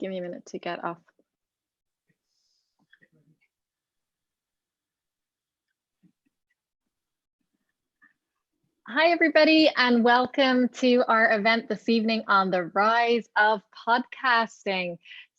Give me a minute to get off. Hi, everybody, and welcome to our event this evening on the rise of podcasting.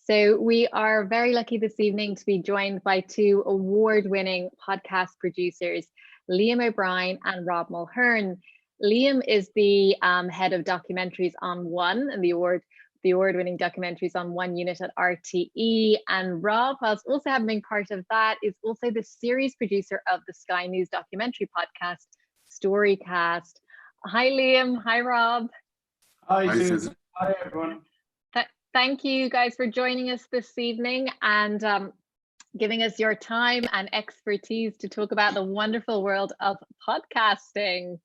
So we are very lucky this evening to be joined by two award-winning podcast producers, Liam O'Brien and Rob Mulhern. Liam is the head of Documentaries on One and the award-winning Documentaries on One unit at RTE, and Rob, whilst also having been part of that, is also the series producer of the Sky News documentary podcast, Storycast. Hi, Liam. Hi, Rob. Hi, Susan. Hi, everyone. Thank you guys for joining us this evening and giving us your time and expertise to talk about the wonderful world of podcasting.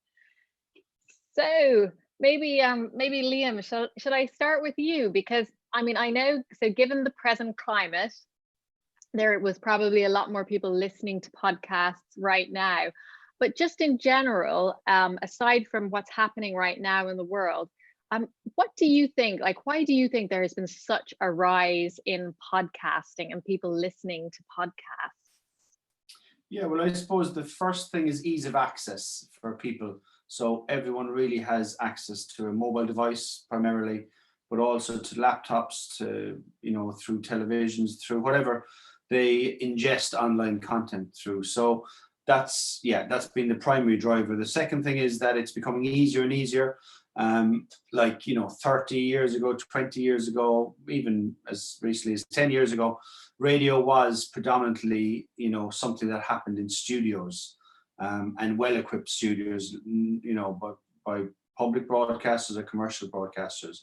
So maybe Liam, should I start with you? Because I mean, I know, so given the present climate, there was probably a lot more people listening to podcasts right now. But just in general, aside from what's happening right now in the world, what do you think, like, why do you think there has been such a rise in podcasting and people listening to podcasts? Yeah, well, I suppose the first thing is ease of access for people. So everyone really has access to a mobile device primarily, but also to laptops, to, you know, through televisions, through whatever they ingest online content through. So that's been the primary driver. The second thing is that it's becoming easier and easier. Like, you know, 30 years ago, 20 years ago, even as recently as 10 years ago, radio was predominantly, you know, something that happened in studios, and well-equipped studios, you know, by public broadcasters or commercial broadcasters.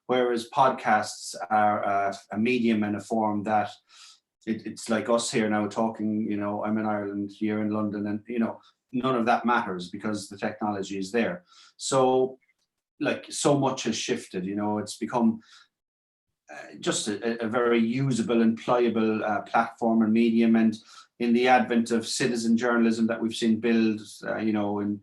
Whereas podcasts are a medium and a form that it's like us here now talking, you know, I'm in Ireland, you're in London, and, you know, none of that matters because the technology is there. So, like, so much has shifted, you know, it's become just a very usable and pliable platform and medium. And in the advent of citizen journalism that we've seen build, you know, and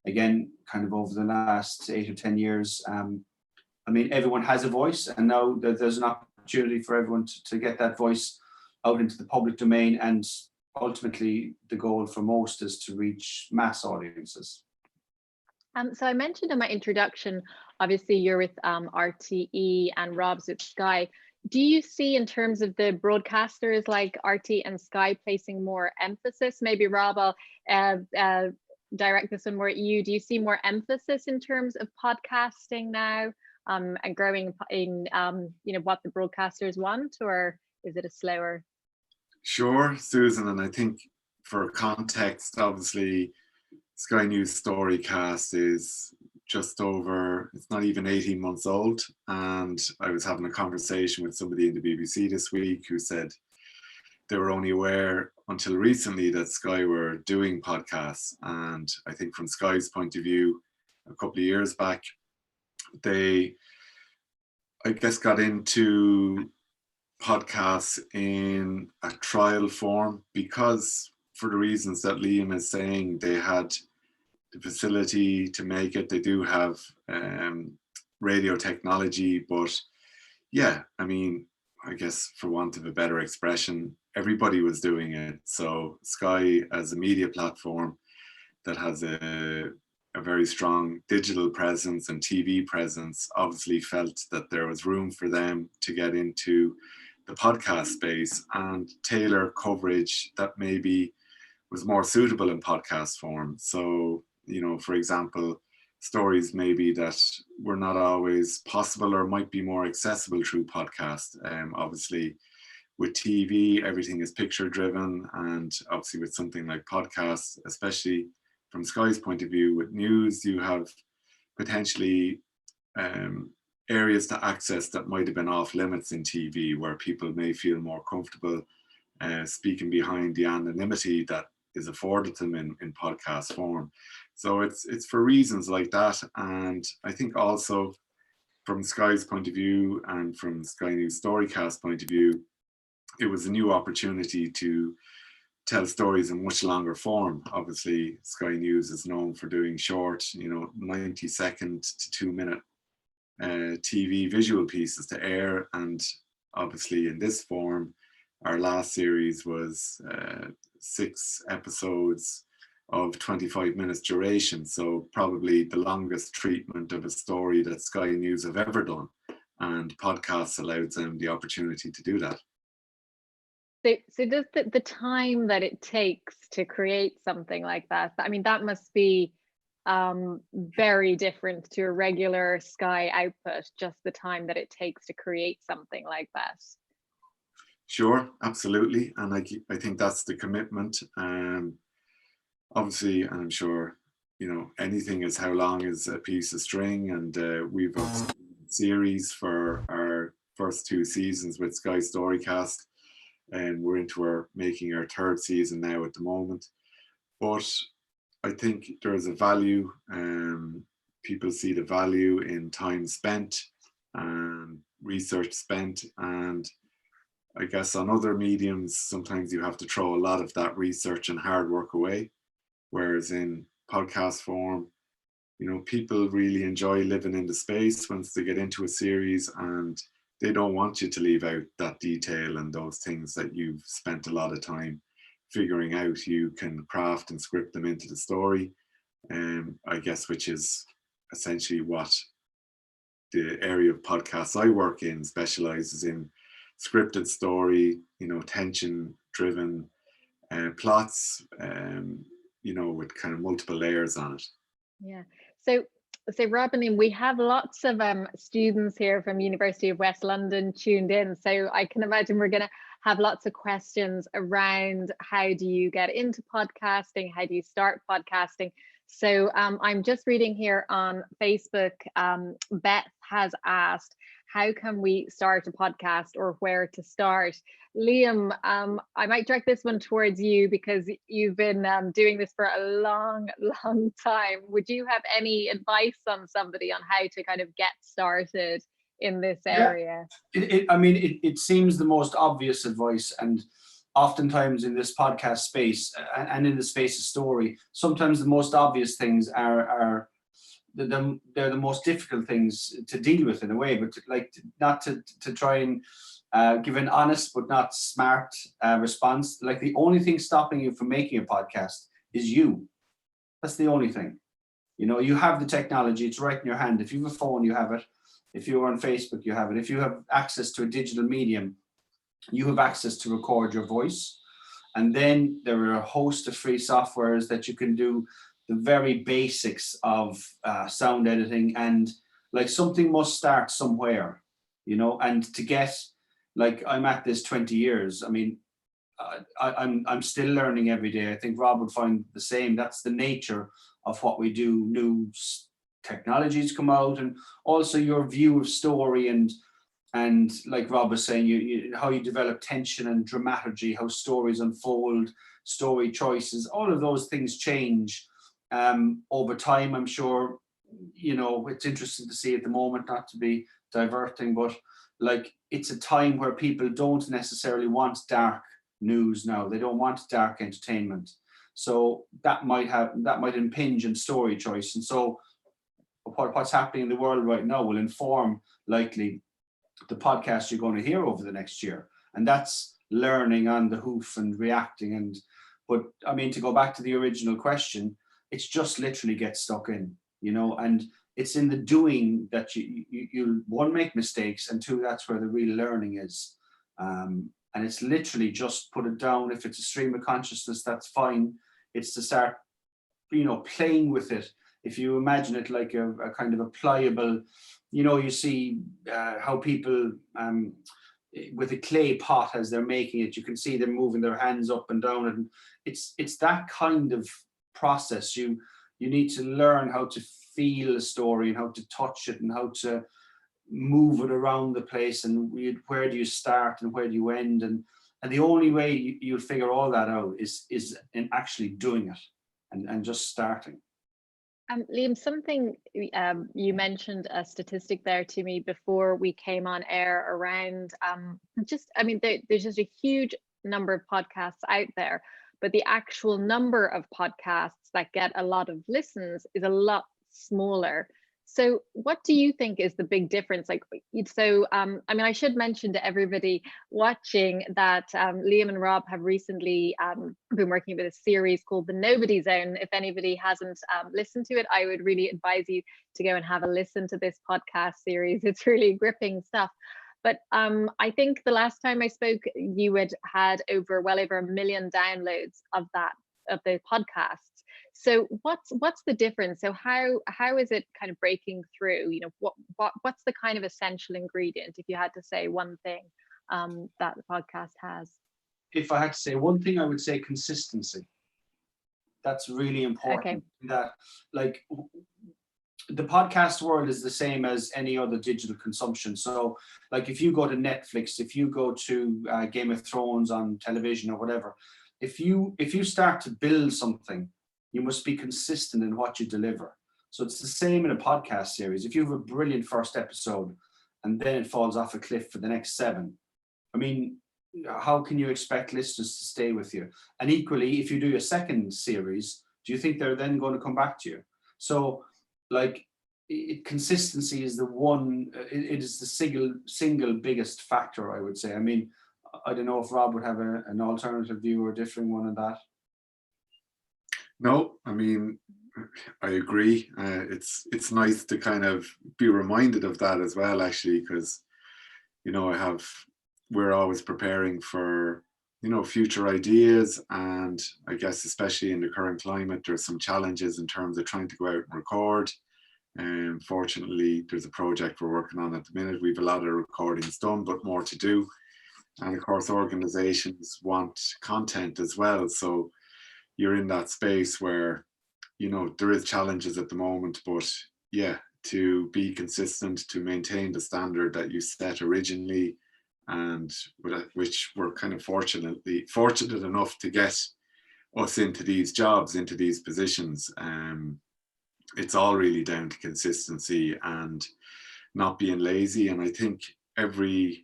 again, kind of over the last 8 or 10 years, I mean, everyone has a voice, and now there's an opportunity for everyone to get that voice out into the public domain. And ultimately, the goal for most is to reach mass audiences. So I mentioned in my introduction, obviously you're with RTE and Rob's with Sky. Do you see, in terms of the broadcasters like RTE and Sky, placing more emphasis? Maybe Rob, I'll direct this one more at you. Do you see more emphasis in terms of podcasting now, and growing in you know, what the broadcasters want, or is it a slower? Sure, Susan, and I think for context, obviously, Sky News Storycast is just over, it's not even 18 months old. And I was having a conversation with somebody in the BBC this week who said they were only aware until recently that Sky were doing podcasts. And I think from Sky's point of view, a couple of years back, they, I guess, got into podcasts in a trial form because, for the reasons that Liam is saying, they had the facility to make it. They do have radio technology, but yeah, I mean, I guess for want of a better expression, everybody was doing it. So Sky, as a media platform that has a very strong digital presence and TV presence, obviously felt that there was room for them to get into the podcast space and tailor coverage that maybe was more suitable in podcast form. So, you know, for example, stories maybe that were not always possible or might be more accessible through podcast. Obviously, with TV, everything is picture driven, and obviously with something like podcasts, especially from Sky's point of view, with news, you have potentially areas to access that might have been off limits in TV, where people may feel more comfortable speaking behind the anonymity that is afforded them in podcast form. So it's for reasons like that. And I think also from Sky's point of view and from Sky News Storycast point of view, it was a new opportunity to tell stories in much longer form. Obviously, Sky News is known for doing short, 90-second to 2-minute TV visual pieces to air, and obviously in this form. Our last series was 6 episodes of 25 minutes duration, so probably the longest treatment of a story that Sky News have ever done, and podcasts allows them the opportunity to do that. So does the time that it takes to create something like that, I mean, that must be very different to a regular Sky output, just the time that it takes to create something like that. Sure, absolutely, and I think that's the commitment. Obviously, and I'm sure anything is how long is a piece of string, and we've a series for our first 2 seasons with Sky Storycast, and we're making our 3rd season now at the moment. But I think there's a value, people see the value in time spent and research spent, and I guess on other mediums sometimes you have to throw a lot of that research and hard work away, whereas in podcast form, people really enjoy living in the space once they get into a series, and they don't want you to leave out that detail and those things that you've spent a lot of time figuring out. You can craft and script them into the story, I guess, which is essentially what the area of podcasts I work in specializes in: scripted story, tension driven plots, with kind of multiple layers on it. Yeah. So Robin, we have lots of students here from University of West London tuned in. So I can imagine we're going to have lots of questions around how do you get into podcasting? How do you start podcasting? So I'm just reading here on Facebook. Beth has asked, how can we start a podcast, or where to start? Liam, I might direct this one towards you because you've been doing this for a long time. Would you have any advice on somebody on how to kind of get started in this area? It seems the most obvious advice, and oftentimes in this podcast space and in the space of story, sometimes the most obvious things are they're the most difficult things to deal with in a way, but not to try and give an honest but not smart response. Like, the only thing stopping you from making a podcast is you. That's the only thing. You have the technology, it's right in your hand. If you have a phone, you have it. If you're on Facebook, you have it. If you have access to a digital medium, you have access to record your voice. And then there are a host of free softwares that you can do the very basics of sound editing, and something must start somewhere, and to get, I'm at this 20 years. I mean, I'm still learning every day. I think Rob would find the same. That's the nature of what we do. New technologies come out, and also your view of story, and like Rob was saying, how you develop tension and dramaturgy, how stories unfold, story choices, all of those things change over time. I'm sure, it's interesting to see at the moment, not to be diverting, but it's a time where people don't necessarily want dark news now. They don't want dark entertainment. So that might impinge on story choice. And so what's happening in the world right now will inform likely the podcast you're going to hear over the next year. And that's learning on the hoof and reacting. But I mean, to go back to the original question, it's just literally get stuck in, and it's in the doing that you one, make mistakes, and two, that's where the real learning is. And it's literally just put it down. If it's a stream of consciousness, that's fine. It's to start, playing with it. If you imagine it like a kind of a pliable, you see how people with a clay pot, as they're making it, you can see them moving their hands up and down, and it's that kind of process. You need to learn how to feel a story and how to touch it and how to move it around the place, and where do you start and where do you end, and the only way you'll figure all that out is in actually doing it and just starting. Liam, something you mentioned a statistic there to me before we came on air around there's just a huge number of podcasts out there, but the actual number of podcasts that get a lot of listens is a lot smaller. So what do you think is the big difference? Like, so I mean, I should mention to everybody watching that Liam and Rob have recently been working with a series called the Nobodies Own. If anybody hasn't listened to it, I would really advise you to go and have a listen to this podcast series. It's really gripping stuff. But I think the last time I spoke, you had well over 1 million downloads of the podcast. So what's the difference? So how is it kind of breaking through? You know, what's the kind of essential ingredient, if you had to say one thing that the podcast has? If I had to say one thing, I would say consistency. That's really important. Okay. That, like, the podcast world is the same as any other digital consumption. So, like, if you go to Netflix, if you go to Game of Thrones on television or whatever, if you start to build something, you must be consistent in what you deliver. So it's the same in a podcast series. If you have a brilliant first episode and then it falls off a cliff for the next 7, I mean, how can you expect listeners to stay with you? And equally, if you do a second series, do you think they're then going to come back to you? So, like, consistency is the one, it is the single biggest factor, I would say. I mean, I don't know if Rob would have an alternative view or a differing one on that. No, I mean, I agree. It's nice to kind of be reminded of that as well, actually, because, you know, we're always preparing for, you know, future ideas. And I guess, especially in the current climate, there's some challenges in terms of trying to go out and record. And fortunately, there's a project we're working on at the minute. We've a lot of recordings done, but more to do. And of course, organizations want content as well. So you're in that space where, you know, there is challenges at the moment, but yeah, to be consistent, to maintain the standard that you set originally, and which we're kind of fortunate enough to get us into these jobs, into these positions. It's all really down to consistency and not being lazy. And I think every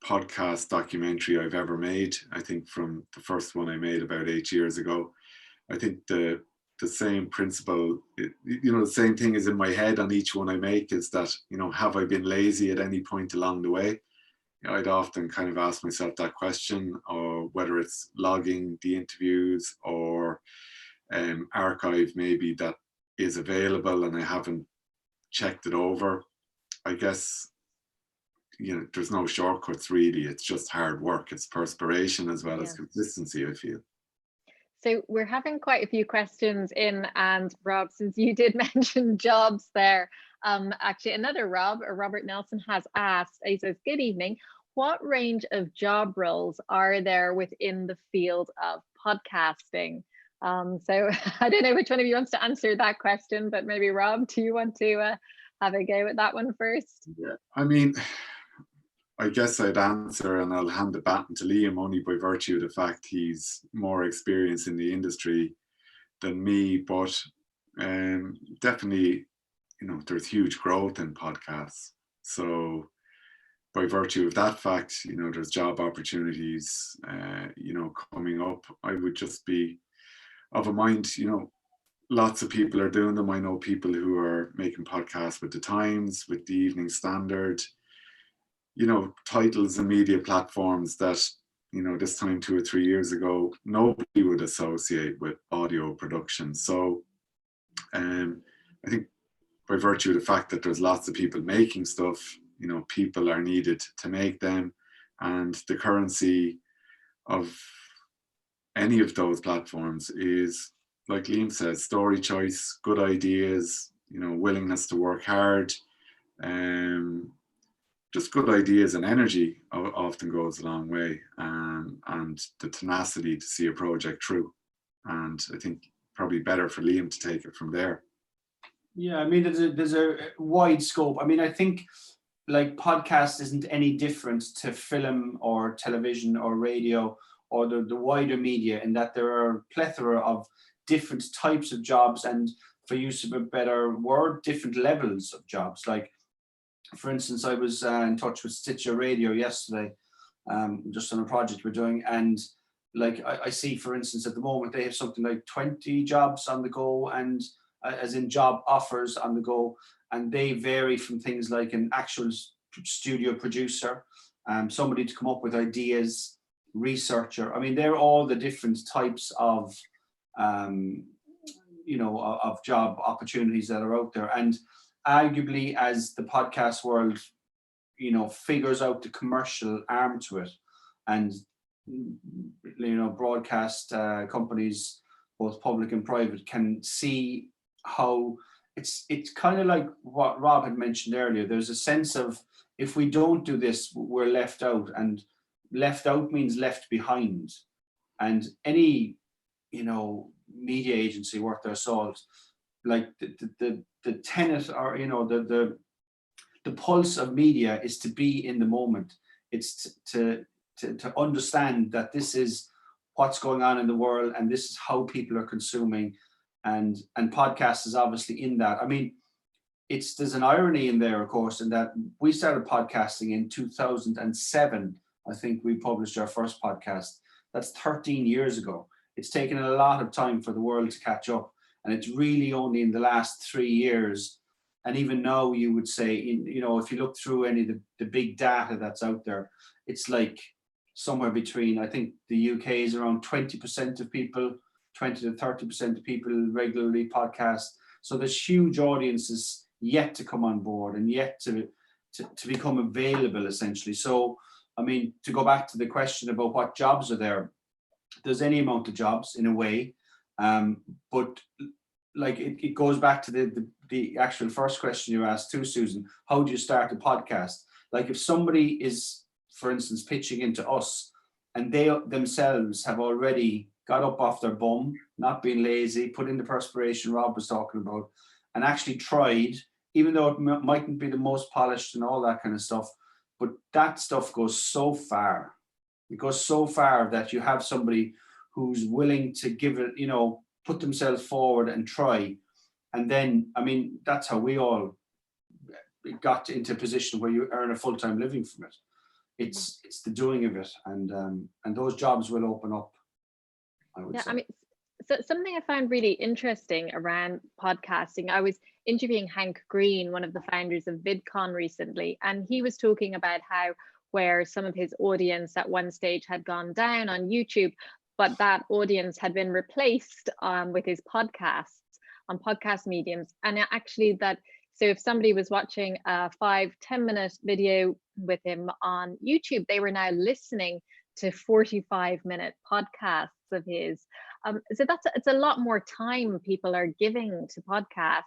podcast documentary I've ever made, I think from the first one I made about 8 years ago, I think the same principle, you know, the same thing is in my head on each one I make, is that, you know, have I been lazy at any point along the way? You know, I'd often kind of ask myself that question, or whether it's logging the interviews or archive maybe that is available and I haven't checked it over. I guess, you know, there's no shortcuts really. It's just hard work. It's perspiration as well as consistency, I feel. So we're having quite a few questions in, and Rob, since you did mention jobs there, actually another Robert Nelson has asked, he says, good evening. What range of job roles are there within the field of podcasting? So I don't know which one of you wants to answer that question, but maybe Rob, do you want to have a go at that one first? Yeah, I mean, I guess I'd answer, and I'll hand the baton to Liam only by virtue of the fact he's more experienced in the industry than me. But definitely, you know, there's huge growth in podcasts. So by virtue of that fact, you know, there's job opportunities, you know, coming up. I would just be of a mind, you know, lots of people are doing them. I know people who are making podcasts with the Times, with the Evening Standard, you know, titles and media platforms that, you know, this time 2 or 3 years ago, nobody would associate with audio production. So I think by virtue of the fact that there's lots of people making stuff, you know, people are needed to make them. And the currency of any of those platforms is, like Liam says, story choice, good ideas, you know, willingness to work hard, just good ideas and energy often goes a long way, and the tenacity to see a project through. And I think probably better for Liam to take it from there. Yeah, I mean, there's a wide scope. I mean, I think, like, podcast isn't any different to film or television or radio or the wider media, in that there are a plethora of different types of jobs, and, for use of a better word, different levels of jobs. Like, for instance, I was in touch with Stitcher Radio yesterday, just on a project we're doing, and, like, I see, for instance, at the moment they have something like 20 jobs on the go, and as in job offers on the go, and they vary from things like an actual studio producer, somebody to come up with ideas, researcher. I mean, they're all the different types of, of job opportunities that are out there. And arguably, as the podcast world, figures out the commercial arm to it, and broadcast companies, both public and private, can see how it's kind of like what Rob had mentioned earlier. There's a sense of, if we don't do this, we're left out, and left out means left behind. And any media agency worth their salt, like the tenet, or the pulse of media is to be in the moment. It's to understand that this is what's going on in the world, and this is how people are consuming, and podcast is obviously in that. I mean, there's an irony in there, of course, in that we started podcasting in 2007. I think we published our first podcast. That's 13 years ago. It's taken a lot of time for the world to catch up, and it's really only in the last 3 years. And even now, you would say, if you look through any of the big data that's out there, it's like somewhere between, I think the UK is around 20% of people, 20 to 30% of people regularly podcast. So there's huge audiences yet to come on board, and yet to become available, essentially. So, I mean, to go back to the question about what jobs are there's any amount of jobs in a way, but like it goes back to the actual first question you asked too, Susan. How do you start a podcast? Like, if somebody is, for instance, pitching into us, and they themselves have already got up off their bum, not being lazy, put in the perspiration Rob was talking about, and actually tried, even though it mightn't be the most polished and all that kind of stuff, but that stuff goes so far. It goes so far that you have somebody who's willing to give it, put themselves forward and try. And then, I mean, that's how we all got into a position where you earn a full-time living from it. It's the doing of it, and those jobs will open up, I would say. I mean, so something I found really interesting around podcasting, I was interviewing Hank Green, one of the founders of VidCon, recently, and he was talking about how where some of his audience at one stage had gone down on YouTube, but that audience had been replaced with his podcasts on podcast mediums. And actually so if somebody was watching a 5-10 minute video with him on YouTube, they were now listening to 45-minute podcasts of his. So it's a lot more time people are giving to podcasts.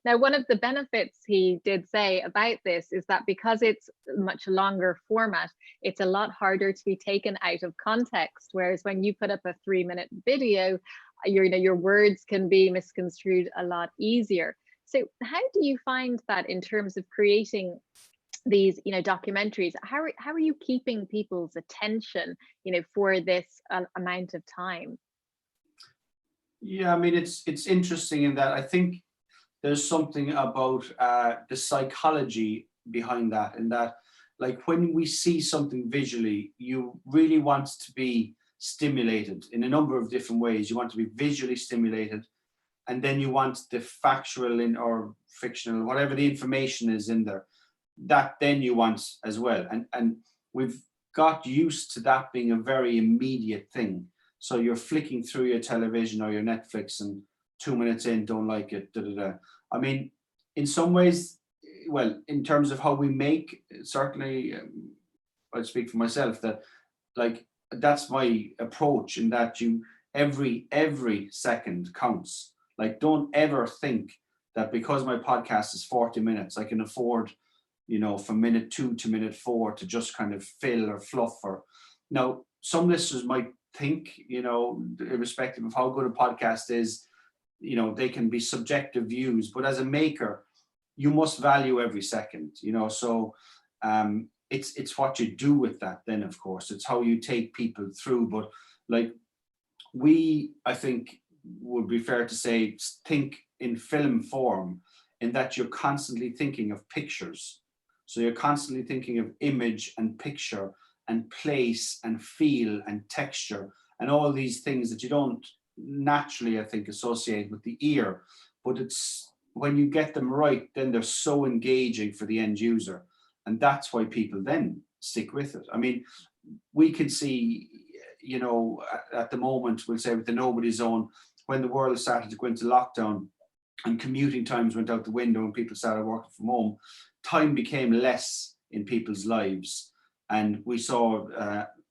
Now, one of the benefits he did say about this is that because it's a much longer format, it's a lot harder to be taken out of context. Whereas when you put up a 3-minute video, your words can be misconstrued a lot easier. So how do you find that in terms of creating these documentaries? How are you keeping people's attention for this amount of time? Yeah, I mean, it's interesting in that I think there's something about the psychology behind that, and that, like, when we see something visually, you really want to be stimulated in a number of different ways. You want to be visually stimulated, and then you want the factual or fictional, whatever the information is in there, that then you want as well. And we've got used to that being a very immediate thing. So you're flicking through your television or your Netflix, and 2 minutes in, don't like it, I mean, in some ways, well, in terms of how we make, certainly, I'd speak for myself, that, like, that's my approach, in that every second counts. Like, don't ever think that because my podcast is 40 minutes, I can afford, from minute 2 to minute 4 to just kind of fill or fluff. Or now, some listeners might think, irrespective of how good a podcast is, they can be subjective views, but as a maker, you must value every second, so it's what you do with that then, of course. It's how you take people through. But, like, I think, would be fair to say, think in film form, in that you're constantly thinking of pictures. So you're constantly thinking of image and picture and place and feel and texture and all these things that you don't naturally, I think, associate with the ear. But it's when you get them right, then they're so engaging for the end user. And that's why people then stick with it. I mean, we can see, you know, at the moment, we'll say with the Nobodies Own, when the world started to go into lockdown and commuting times went out the window and people started working from home, time became less in people's lives. And we saw,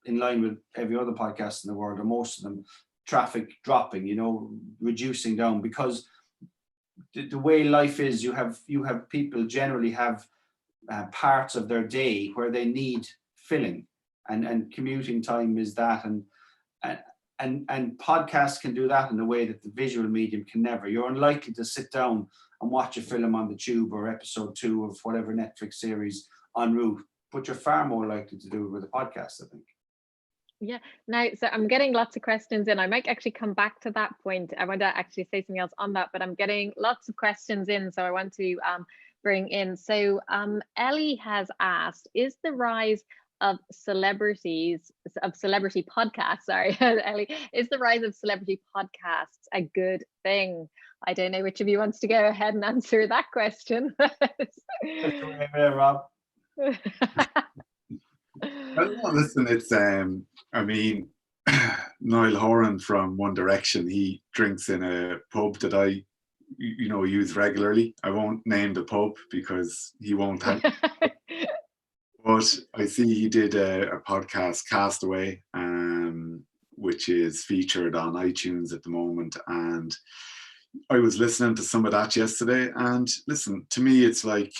in line with every other podcast in the world, or most of them, traffic dropping, you know, reducing down, because the way life is, you have people generally have parts of their day where they need filling, and commuting time is that, and podcasts can do that in a way that the visual medium can never. You're unlikely to sit down and watch a film on the tube or episode 2 of whatever Netflix series en route, but you're far more likely to do it with a podcast, I think. Yeah, now, so I'm getting lots of questions in. I might actually come back to that point. I want to actually say something else on that, but I'm getting lots of questions in, so I want to bring in. So Ellie has asked, is the rise of celebrity podcasts, sorry, Ellie, is the rise of celebrity podcasts a good thing? I don't know which of you wants to go ahead and answer that question. Rob. Well, listen, it's I mean, Niall Horan from One Direction, he drinks in a pub that I, you know, use regularly. I won't name the pub because he won't have. But I see he did a podcast, Castaway, which is featured on iTunes at the moment. And I was listening to some of that yesterday. And listen, to me, it's like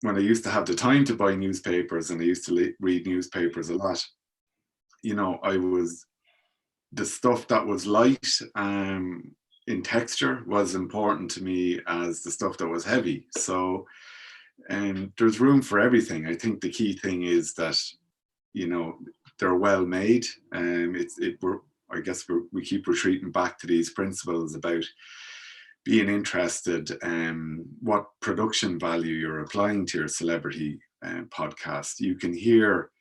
when I used to have the time to buy newspapers, and I used to read newspapers a lot, you know, the stuff that was light in texture was important to me as the stuff that was heavy. So there's room for everything. I think the key thing is that, you know, they're well made. I guess we keep retreating back to these principles about being interested in what production value you're applying to your celebrity podcast. You can hear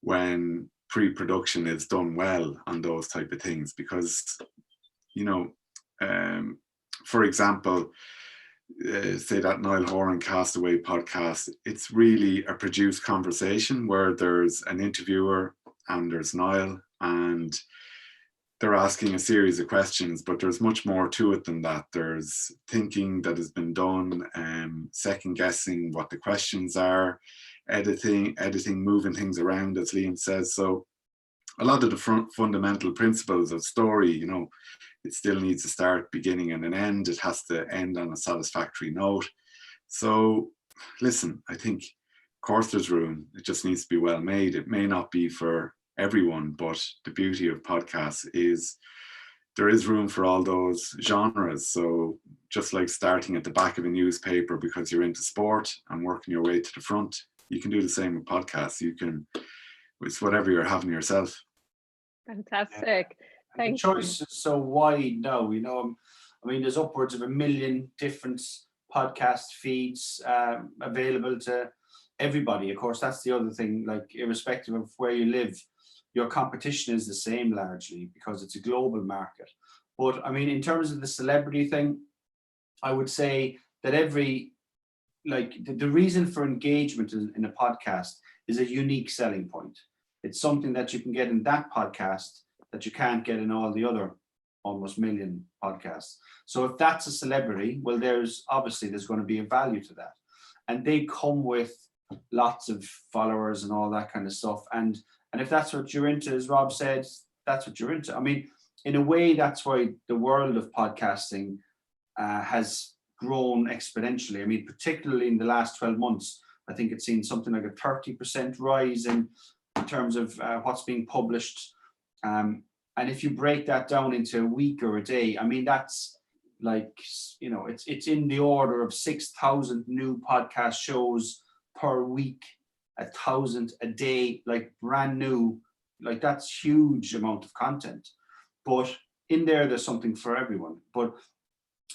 when pre-production is done well on those type of things, because, you know, for example, say that Niall Horan Castaway podcast, it's really a produced conversation where there's an interviewer and there's Niall, and they're asking a series of questions, but there's much more to it than that. There's thinking that has been done, second guessing what the questions are, editing, moving things around, as Liam says. So a lot of the fundamental principles of story, you know, it still needs a start, beginning, and an end. It has to end on a satisfactory note. So listen, I think, of course, there's room. It just needs to be well made. It may not be for everyone, but the beauty of podcasts is there is room for all those genres. So just like starting at the back of a newspaper because you're into sport and working your way to the front, you can do the same with podcasts. It's whatever you're having yourself. Fantastic. The choice is so wide now, you know. I mean, there's upwards of 1 million different podcast feeds available to everybody. Of course, that's the other thing, like, irrespective of where you live, your competition is the same largely because it's a global market. But I mean, in terms of the celebrity thing, I would say that the reason for engagement in a podcast is a unique selling point. It's something that you can get in that podcast that you can't get in all the other almost million podcasts. So if that's a celebrity, well, there's going to be a value to that. And they come with lots of followers and all that kind of stuff. And if that's what you're into, as Rob said, that's what you're into. I mean, in a way, that's why the world of podcasting has grown exponentially. I mean, particularly in the last 12 months, I think it's seen something like a 30% rise in terms of what's being published. And if you break that down into a week or a day, I mean, that's like, you know, it's in the order of 6,000 new podcast shows per week, 1,000 a day, like brand new, like that's huge amount of content. But in there's something for everyone. But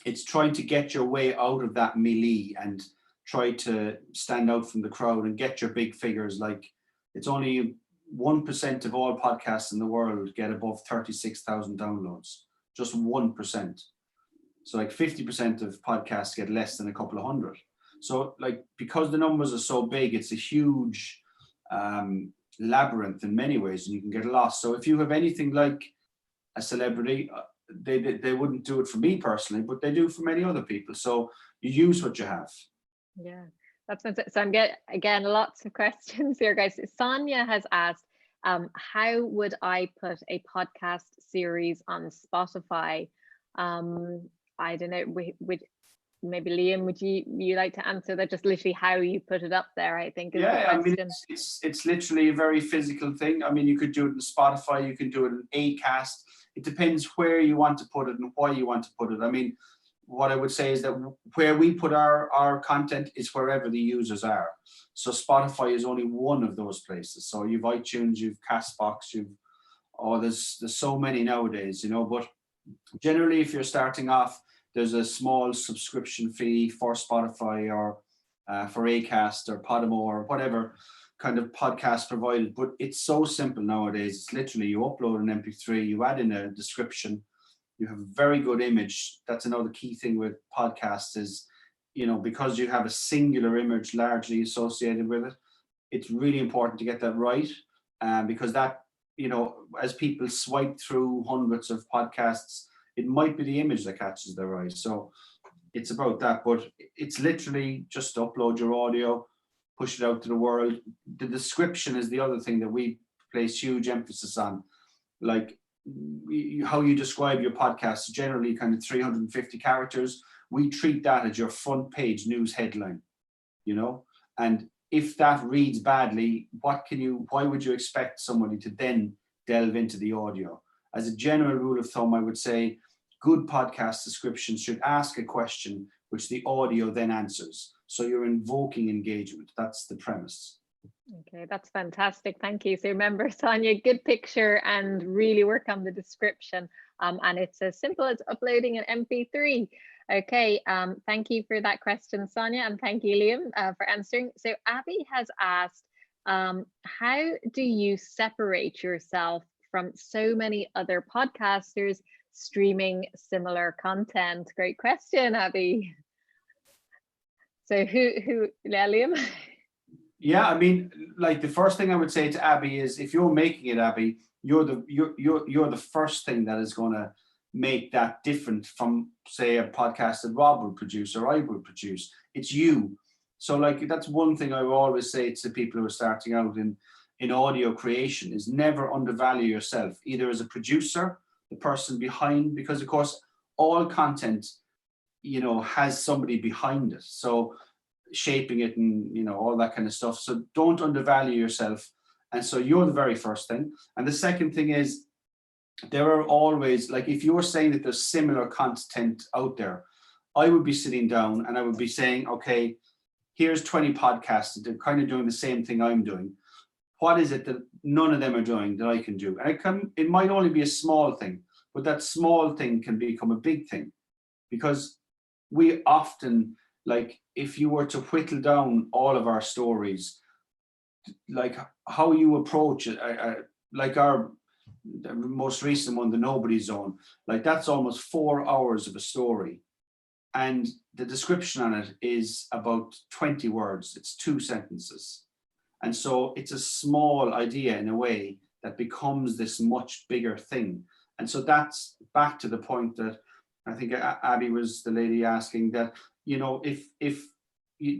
it's trying to get your way out of that melee and try to stand out from the crowd and get your big figures. Like, it's only 1% of all podcasts in the world get above 36,000 downloads. Just 1%. So like 50% of podcasts get less than a couple of hundred. So like, because the numbers are so big, it's a huge labyrinth in many ways, and you can get lost. So if you have anything like a celebrity, they wouldn't do it for me personally, but they do for many other people. So you use what you have. Yeah, that's fantastic. So I'm getting, again, lots of questions here, guys. Sonia has asked, how would I put a podcast series on Spotify? I don't know, would maybe Liam, would you like to answer that? Just literally how you put it up there, I think, is the Yeah, I mean, question. it's literally a very physical thing. I mean, you could do it in Spotify, you can do it in Acast. It depends where you want to put it and why you want to put it. I mean, what I would say is that where we put our content is wherever the users are. So Spotify is only one of those places. So you've iTunes, you've Castbox, there's so many nowadays, you know. But generally, if you're starting off, there's a small subscription fee for Spotify or for Acast or Podimo or whatever kind of podcast provided. But it's so simple nowadays. It's literally, you upload an MP3, you add in a description, you have a very good image. That's another key thing with podcasts is, you know, because you have a singular image largely associated with it, it's really important to get that right. Because that, you know, as people swipe through hundreds of podcasts, it might be the image that catches their eye. So it's about that, but it's literally just upload your audio, push it out to the world. The description is the other thing that we place huge emphasis on. Like, how you describe your podcast, generally kind of 350 characters. We treat that as your front page news headline, you know. And if that reads badly, why would you expect somebody to then delve into the audio? As a general rule of thumb, I would say good podcast descriptions should ask a question which the audio then answers. So you're invoking engagement. That's the premise. Okay, that's fantastic. Thank you. So remember, Sonia, good picture and really work on the description. And it's as simple as uploading an MP3. Okay, thank you for that question, Sonia, and thank you, Liam, for answering. So Abby has asked, how do you separate yourself from so many other podcasters streaming similar content? Great question, Abby. So Liam? Yeah, I mean, like, the first thing I would say to Abby is, if you're making it, Abby, you're the first thing that is going to make that different from, say, a podcast that Rob would produce or I would produce. It's you. So like, that's one thing I will always say to people who are starting out in audio creation, is never undervalue yourself, either as a producer, the person behind, because of course all content, you know, has somebody behind it. So shaping it and, you know, all that kind of stuff. So don't undervalue yourself. And so you're the very first thing. And the second thing is, there are always, like, if you're saying that there's similar content out there, I would be sitting down and I would be saying, okay, here's 20 podcasts that they're kind of doing the same thing I'm doing. What is it that none of them are doing that I can do? And it might only be a small thing, but that small thing can become a big thing. Because we often, like, if you were to whittle down all of our stories, like how you approach it, like our most recent one, the Nobodies Own, like, that's almost 4 hours of a story. And the description on it is about 20 words. It's 2 sentences. And so it's a small idea in a way that becomes this much bigger thing. And so that's back to the point that I think Abby was the lady asking, that, you know, if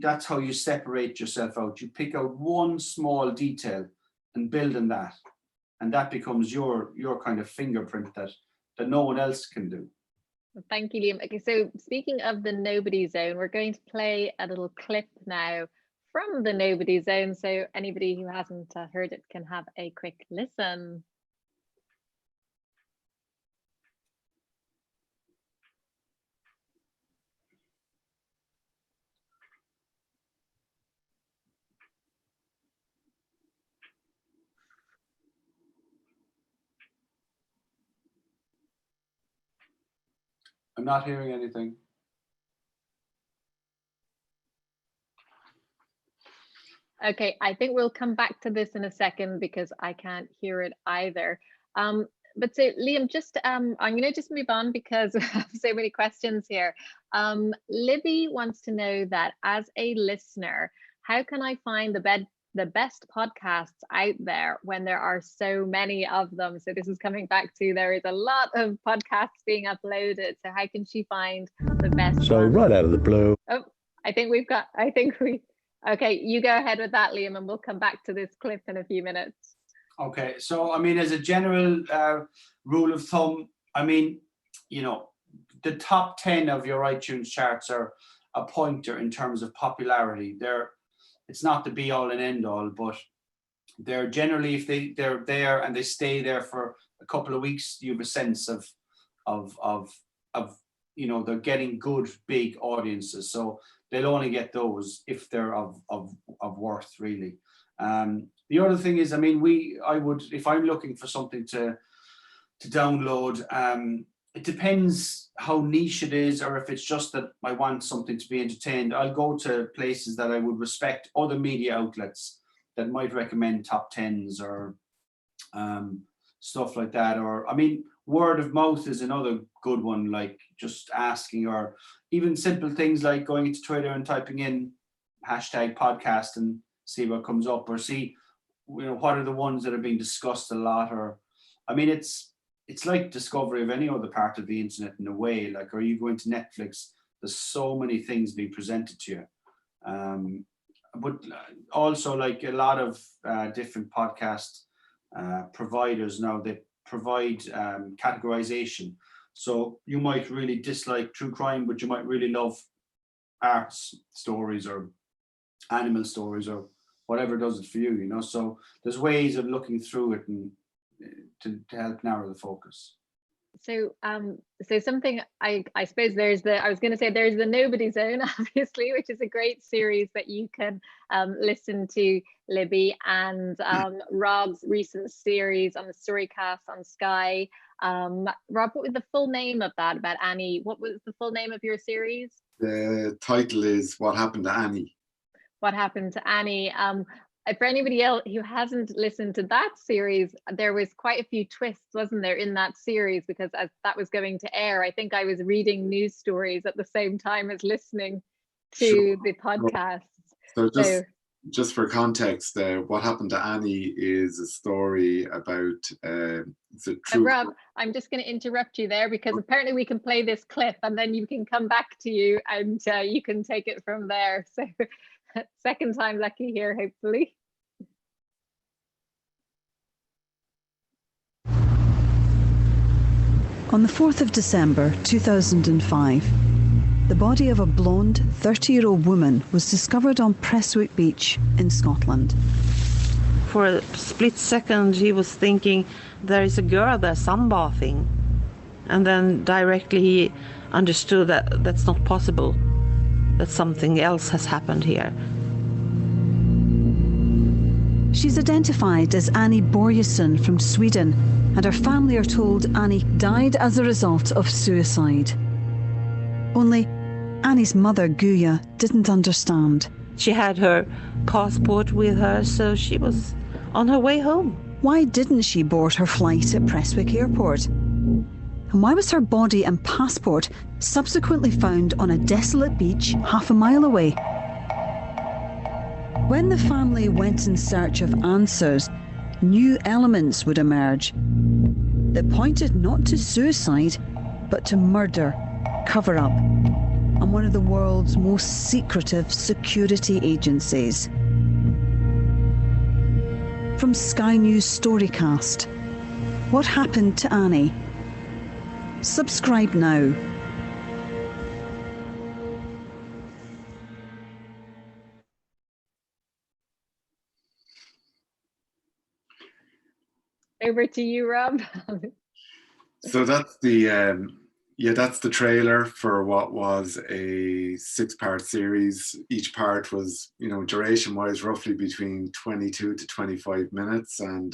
that's how you separate yourself out. You pick out one small detail and build on that. And that becomes your kind of fingerprint that no one else can do. Thank you, Liam. Okay, so speaking of the Nobodies Own, we're going to play a little clip now from the Nobodies Own. So anybody who hasn't heard it can have a quick listen. I'm not hearing anything. Okay, I think we'll come back to this in a second because I can't hear it either. But so Liam, just I'm going to just move on because we have so many questions here. Libby wants to know that as a listener, how can I find the best podcasts out there when there are so many of them? So this is coming back to, there is a lot of podcasts being uploaded. So how can she find the best So ones? right out of the blue. Oh, okay, you go ahead with that, Liam, and we'll come back to this clip in a few minutes. Okay, so I mean, as a general rule of thumb, I mean, you know, the top 10 of your iTunes charts are a pointer in terms of popularity. It's not the be all and end all, but they're generally, if they're there and they stay there for a couple of weeks, you have a sense of you know, they're getting good big audiences. So they'll only get those if they're of worth, really. The other thing is, I mean, I would, if I'm looking for something to download, it depends how niche it is, or if it's just that I want something to be entertained. I'll go to places that I would respect, other media outlets that might recommend top 10s or stuff like that. Or, I mean, word of mouth is another good one, like just asking, or even simple things like going into Twitter and typing in #podcast and see what comes up, or see, you know, what are the ones that are being discussed a lot. Or, I mean, it's like discovery of any other part of the internet in a way. Like, are you going to Netflix? There's so many things being presented to you. But also, like, a lot of different podcast providers now, they provide categorization. So you might really dislike true crime, but you might really love arts stories or animal stories or whatever does it for you, you know. So there's ways of looking through it and to help narrow the focus. So something I suppose I was going to say there's the Nobodies Own, obviously, which is a great series that you can listen to, Libby, and Rob's recent series on the Storycast on Sky. Rob, what was the full name of that, about Annie? What was the full name of your series? The title is What Happened to Annie. What Happened to Annie. For anybody else who hasn't listened to that series, there was quite a few twists, wasn't there, in that series? Because as that was going to air, I think I was reading news stories at the same time as listening to the podcast. So just for context, What Happened to Annie is a story about Rob, I'm just going to interrupt you there, because apparently we can play this clip and then you can come back to you and you can take it from there. So second time lucky here, hopefully. On the 4th of December 2005, the body of a blonde 30-year-old woman was discovered on Prestwick Beach in Scotland. For a split second he was thinking, there is a girl there sunbathing. And then directly he understood that that's not possible, that something else has happened here. She's identified as Annie Börjesson from Sweden, and her family are told Annie died as a result of suicide. Only Annie's mother, Guya, didn't understand. She had her passport with her, so she was on her way home. Why didn't she board her flight at Prestwick Airport? And why was her body and passport subsequently found on a desolate beach half a mile away? When the family went in search of answers, new elements would emerge that pointed not to suicide, but to murder, cover-up, and one of the world's most secretive security agencies. From Sky News Storycast, What Happened to Annie? Subscribe now. Over to you, Rob. So that's the trailer for what was a 6-part series. Each part was, you know, duration wise roughly between 22 to 25 minutes. And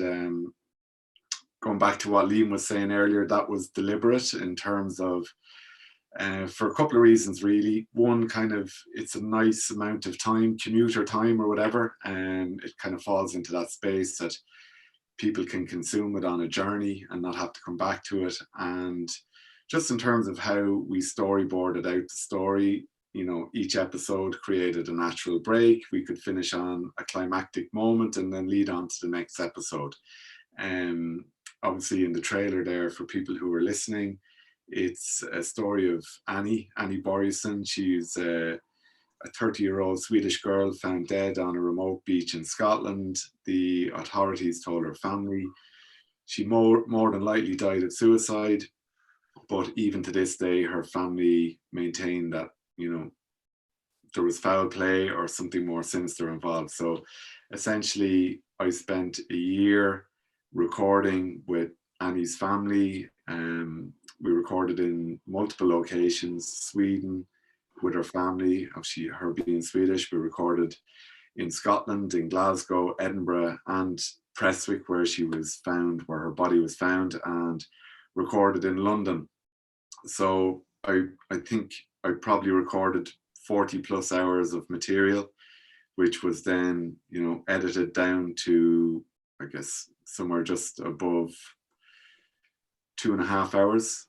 going back to what Liam was saying earlier, that was deliberate in terms of for a couple of reasons, really. One, kind of, it's a nice amount of time, commuter time or whatever, and it kind of falls into that space that people can consume it on a journey and not have to come back to it. And just in terms of how we storyboarded out the story, you know, each episode created a natural break. We could finish on a climactic moment and then lead on to the next episode. Obviously in the trailer there, for people who are listening, it's a story of Annie Börjesson. She's a 30-year-old Swedish girl found dead on a remote beach in Scotland. The authorities told her family she more than likely died of suicide, but even to this day, her family maintain that, you know, there was foul play or something more sinister involved. So essentially, I spent a year recording with Annie's family. We recorded in multiple locations: Sweden with her family, obviously her being Swedish. We recorded in Scotland, in Glasgow, Edinburgh, and Prestwick, where she was found, where her body was found, and recorded in London. So I think I probably recorded 40 plus hours of material, which was then, you know, edited down to, I guess, somewhere just above 2.5 hours.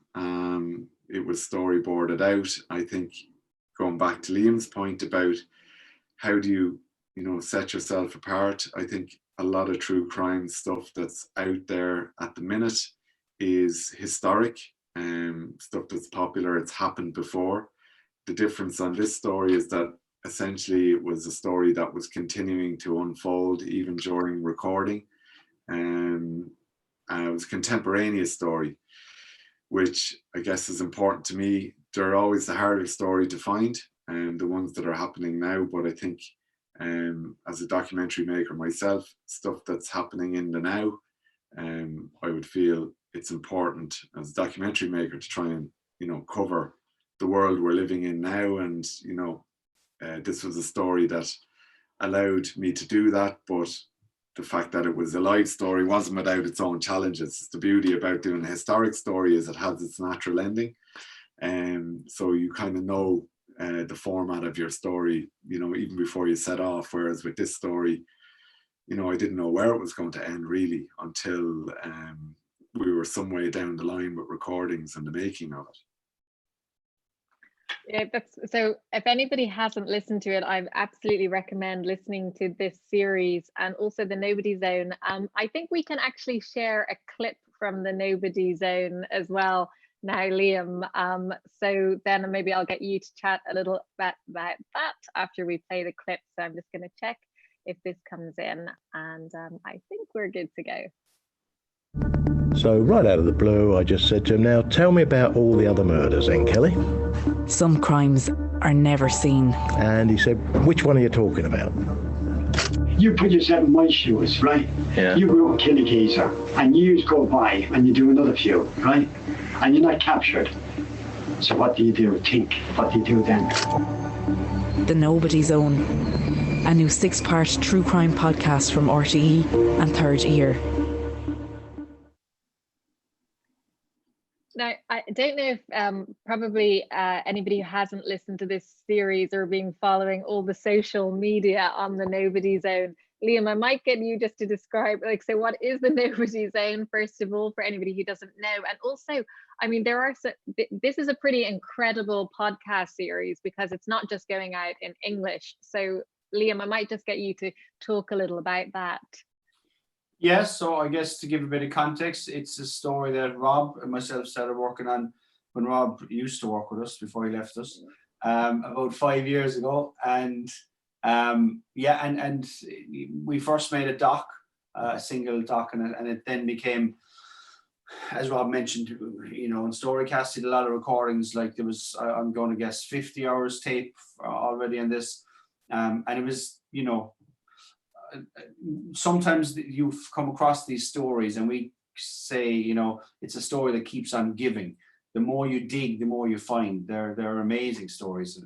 It was storyboarded out. I think, going back to Liam's point about how do you know, set yourself apart, I think a lot of true crime stuff that's out there at the minute is historic, stuff that's popular, it's happened before. The difference on this story is that essentially it was a story that was continuing to unfold even during recording. It was a contemporaneous story, which I guess is important to me. They're always the hardest story to find, and the ones that are happening now. But I think as a documentary maker myself, stuff that's happening in the now, I would feel it's important as a documentary maker to try and, you know, cover the world we're living in now. And, you know, this was a story that allowed me to do that, but the fact that it was a live story wasn't without its own challenges. It's the beauty about doing a historic story is it has its natural ending. So you kind of know the format of your story, you know, even before you set off. Whereas with this story, you know, I didn't know where it was going to end really until we were some way down the line with recordings and the making of it. Yeah, so if anybody hasn't listened to it, I absolutely recommend listening to this series and also the Nobodies Own. I think we can actually share a clip from the Nobodies Own as well now, Liam. So then maybe I'll get you to chat a little bit about that after we play the clip. So I'm just going to check if this comes in, and I think we're good to go. So right out of the blue, I just said to him, now tell me about all the other murders then, Kelly. Some crimes are never seen. And he said, which one are you talking about? You put yourself in my shoes, right? Yeah. You go and kill a geezer, and years go by, and you do another few, right? And you're not captured. So what do you do? Think. What do you do then? The Nobodies Own, a new 6-part true crime podcast from RTE and Third Ear. Now, I don't know if probably anybody who hasn't listened to this series or been following all the social media on the Nobodies Own, Liam, I might get you just to describe, like, so what is the Nobodies Own, first of all, for anybody who doesn't know? And also, I mean, this is a pretty incredible podcast series because it's not just going out in English. So, Liam, I might just get you to talk a little about that. Yes, so I guess to give a bit of context, it's a story that Rob and myself started working on when Rob used to work with us before he left us, about 5 years ago. And and we first made a single doc, and it then became, as Rob mentioned, you know, in Storycast, did a lot of recordings. Like there was, I'm going to guess, 50 hours tape already on this, and it was, you know, sometimes you've come across these stories and we say, you know, it's a story that keeps on giving. The more you dig, the more you find. They're amazing stories.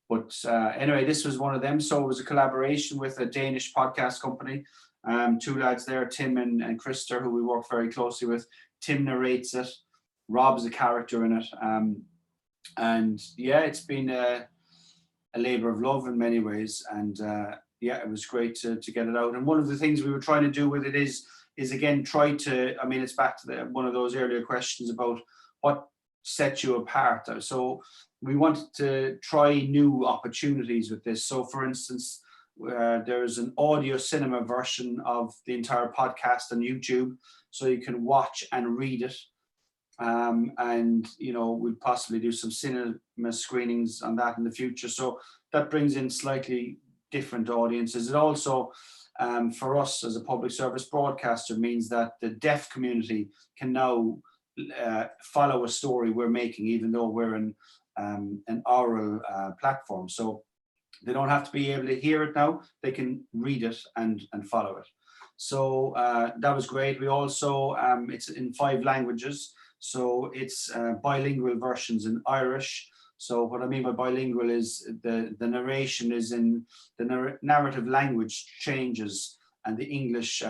But anyway, this was one of them. So it was a collaboration with a Danish podcast company. 2 lads there, Tim and Christer, who we work very closely with. Tim narrates it. Rob's a character in it. And yeah, it's been a labor of love in many ways. And yeah, it was great to get it out. And one of the things we were trying to do with it is is again, try to, I mean, it's back to one of those earlier questions about what sets you apart. So we wanted to try new opportunities with this. So for instance, there's an audio cinema version of the entire podcast on YouTube, so you can watch and read it. And we'll possibly do some cinema screenings on that in the future. So that brings in slightly different audiences. It also, for us as a public service broadcaster, means that the deaf community can now follow a story we're making, even though we're an oral platform. So they don't have to be able to hear it now, they can read it and follow it. So that was great. We also, it's in 5 languages, so it's bilingual versions in Irish. So what I mean by bilingual is the narration is in the narrative language changes, and the English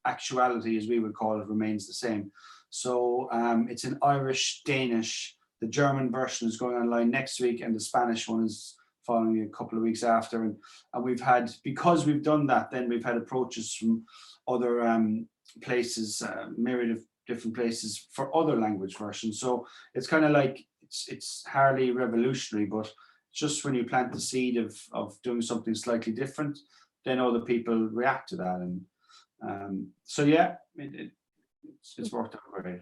actuality, as we would call it, remains the same. So it's in Irish, Danish. The German version is going online next week, and the Spanish one is following a couple of weeks after. And we've had, because we've done that, then we've had approaches from other places, myriad of different places for other language versions. So it's kind of like, it's hardly revolutionary, but just when you plant the seed of doing something slightly different, then other people react to that. And so yeah, it's worked out great.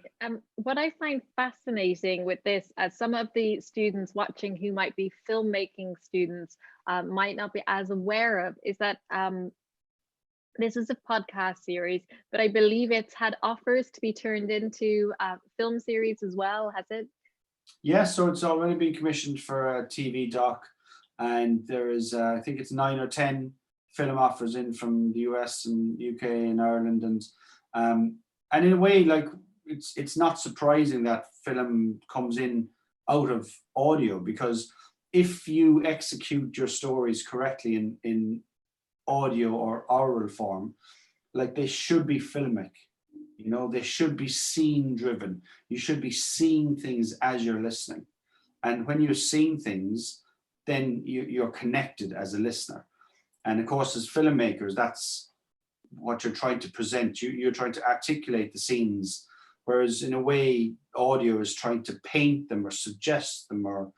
What I find fascinating with this, as some of the students watching who might be filmmaking students might not be as aware of, is that this is a podcast series, but I believe it's had offers to be turned into film series as well, has it? Yeah, so it's already been commissioned for a TV doc, and there is, I think it's 9 or 10 film offers in from the US and UK and Ireland, and in a way, like, it's not surprising that film comes in out of audio, because if you execute your stories correctly in audio or oral form, like, they should be filmic. They should be scene driven. You should be seeing things as you're listening. And when you're seeing things, then you're connected as a listener. And of course, as filmmakers, that's what you're trying to present. You're trying to articulate the scenes, whereas in a way, audio is trying to paint them or suggest them, or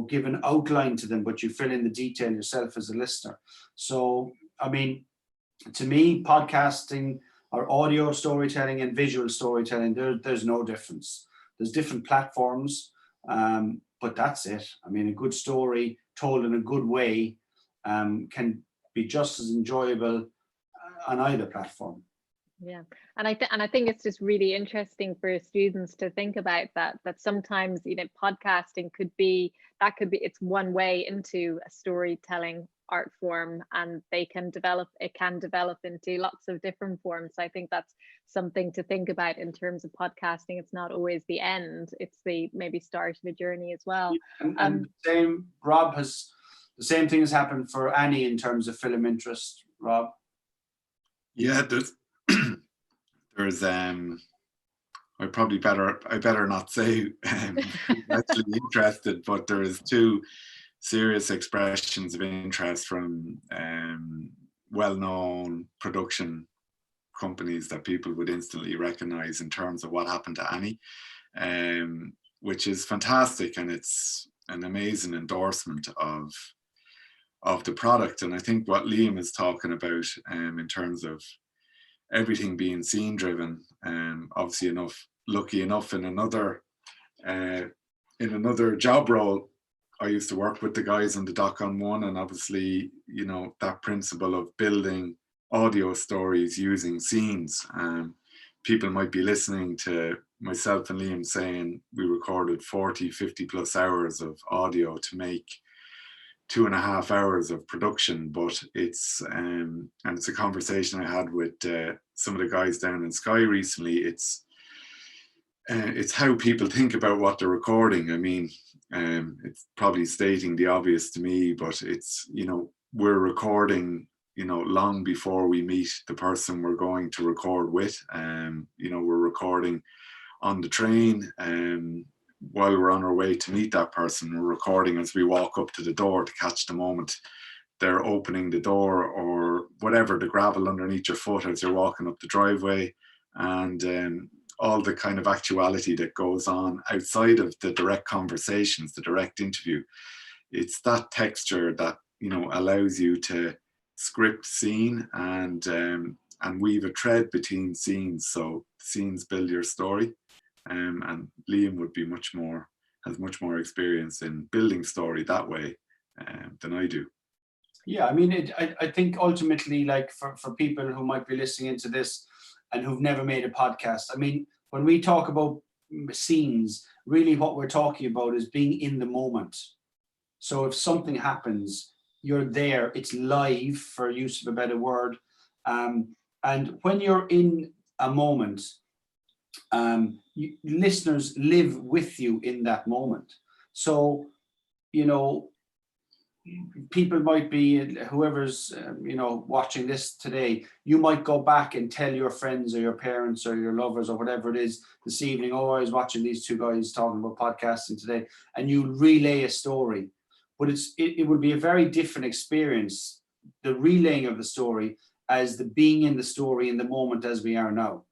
give an outline to them, but you fill in the detail yourself as a listener. So, I mean, to me, podcasting or audio storytelling and visual storytelling, there's no difference. There's different platforms, but that's it. I mean, a good story told in a good way can be just as enjoyable on either platform. Yeah, and I think it's just really interesting for students to think about that sometimes podcasting could be it's one way into a storytelling art form, and it can develop into lots of different forms. So I think that's something to think about in terms of podcasting. It's not always the end, it's the maybe start of a journey as well. And Rob, has the same thing has happened for Annie in terms of film interest, Rob? Yeah, there's I better not say actually interested, but there is 2 serious expressions of interest from well-known production companies that people would instantly recognize in terms of what happened to Annie, which is fantastic, and it's an amazing endorsement of the product. And I think what Liam is talking about in terms of everything being scene driven, obviously lucky enough in another job role, I used to work with the guys on the Doc on One, and obviously that principle of building audio stories using scenes. People might be listening to myself and Liam saying we recorded 50 plus hours of audio to make 2.5 hours of production, but it's and it's a conversation I had with some of the guys down in Sky recently. It's how people think about what they're recording. I mean, it's probably stating the obvious to me, but it's, we're recording, long before we meet the person we're going to record with. We're recording on the train, while we're on our way to meet that person. We're recording as we walk up to the door to catch the moment they're opening the door or whatever, the gravel underneath your foot as you're walking up the driveway, and all the kind of actuality that goes on outside of the direct conversations, the direct interview. It's that texture that, you know, allows you to script scene and weave a thread between scenes, so scenes build your story. And Liam would be has much more experience in building story that way than I do. Yeah, I mean, I think ultimately, like for people who might be listening into this and who've never made a podcast, I mean, when we talk about scenes, really what we're talking about is being in the moment. So if something happens, you're there, it's live, for use of a better word. And when you're in a moment, listeners live with you in that moment. So, you know, people might be, whoever's watching this today, you might go back and tell your friends or your parents or your lovers or whatever it is this evening, oh, I was watching these two guys talking about podcasting today, and you relay a story. But it would be a very different experience, the relaying of the story, as the being in the story in the moment as we are now.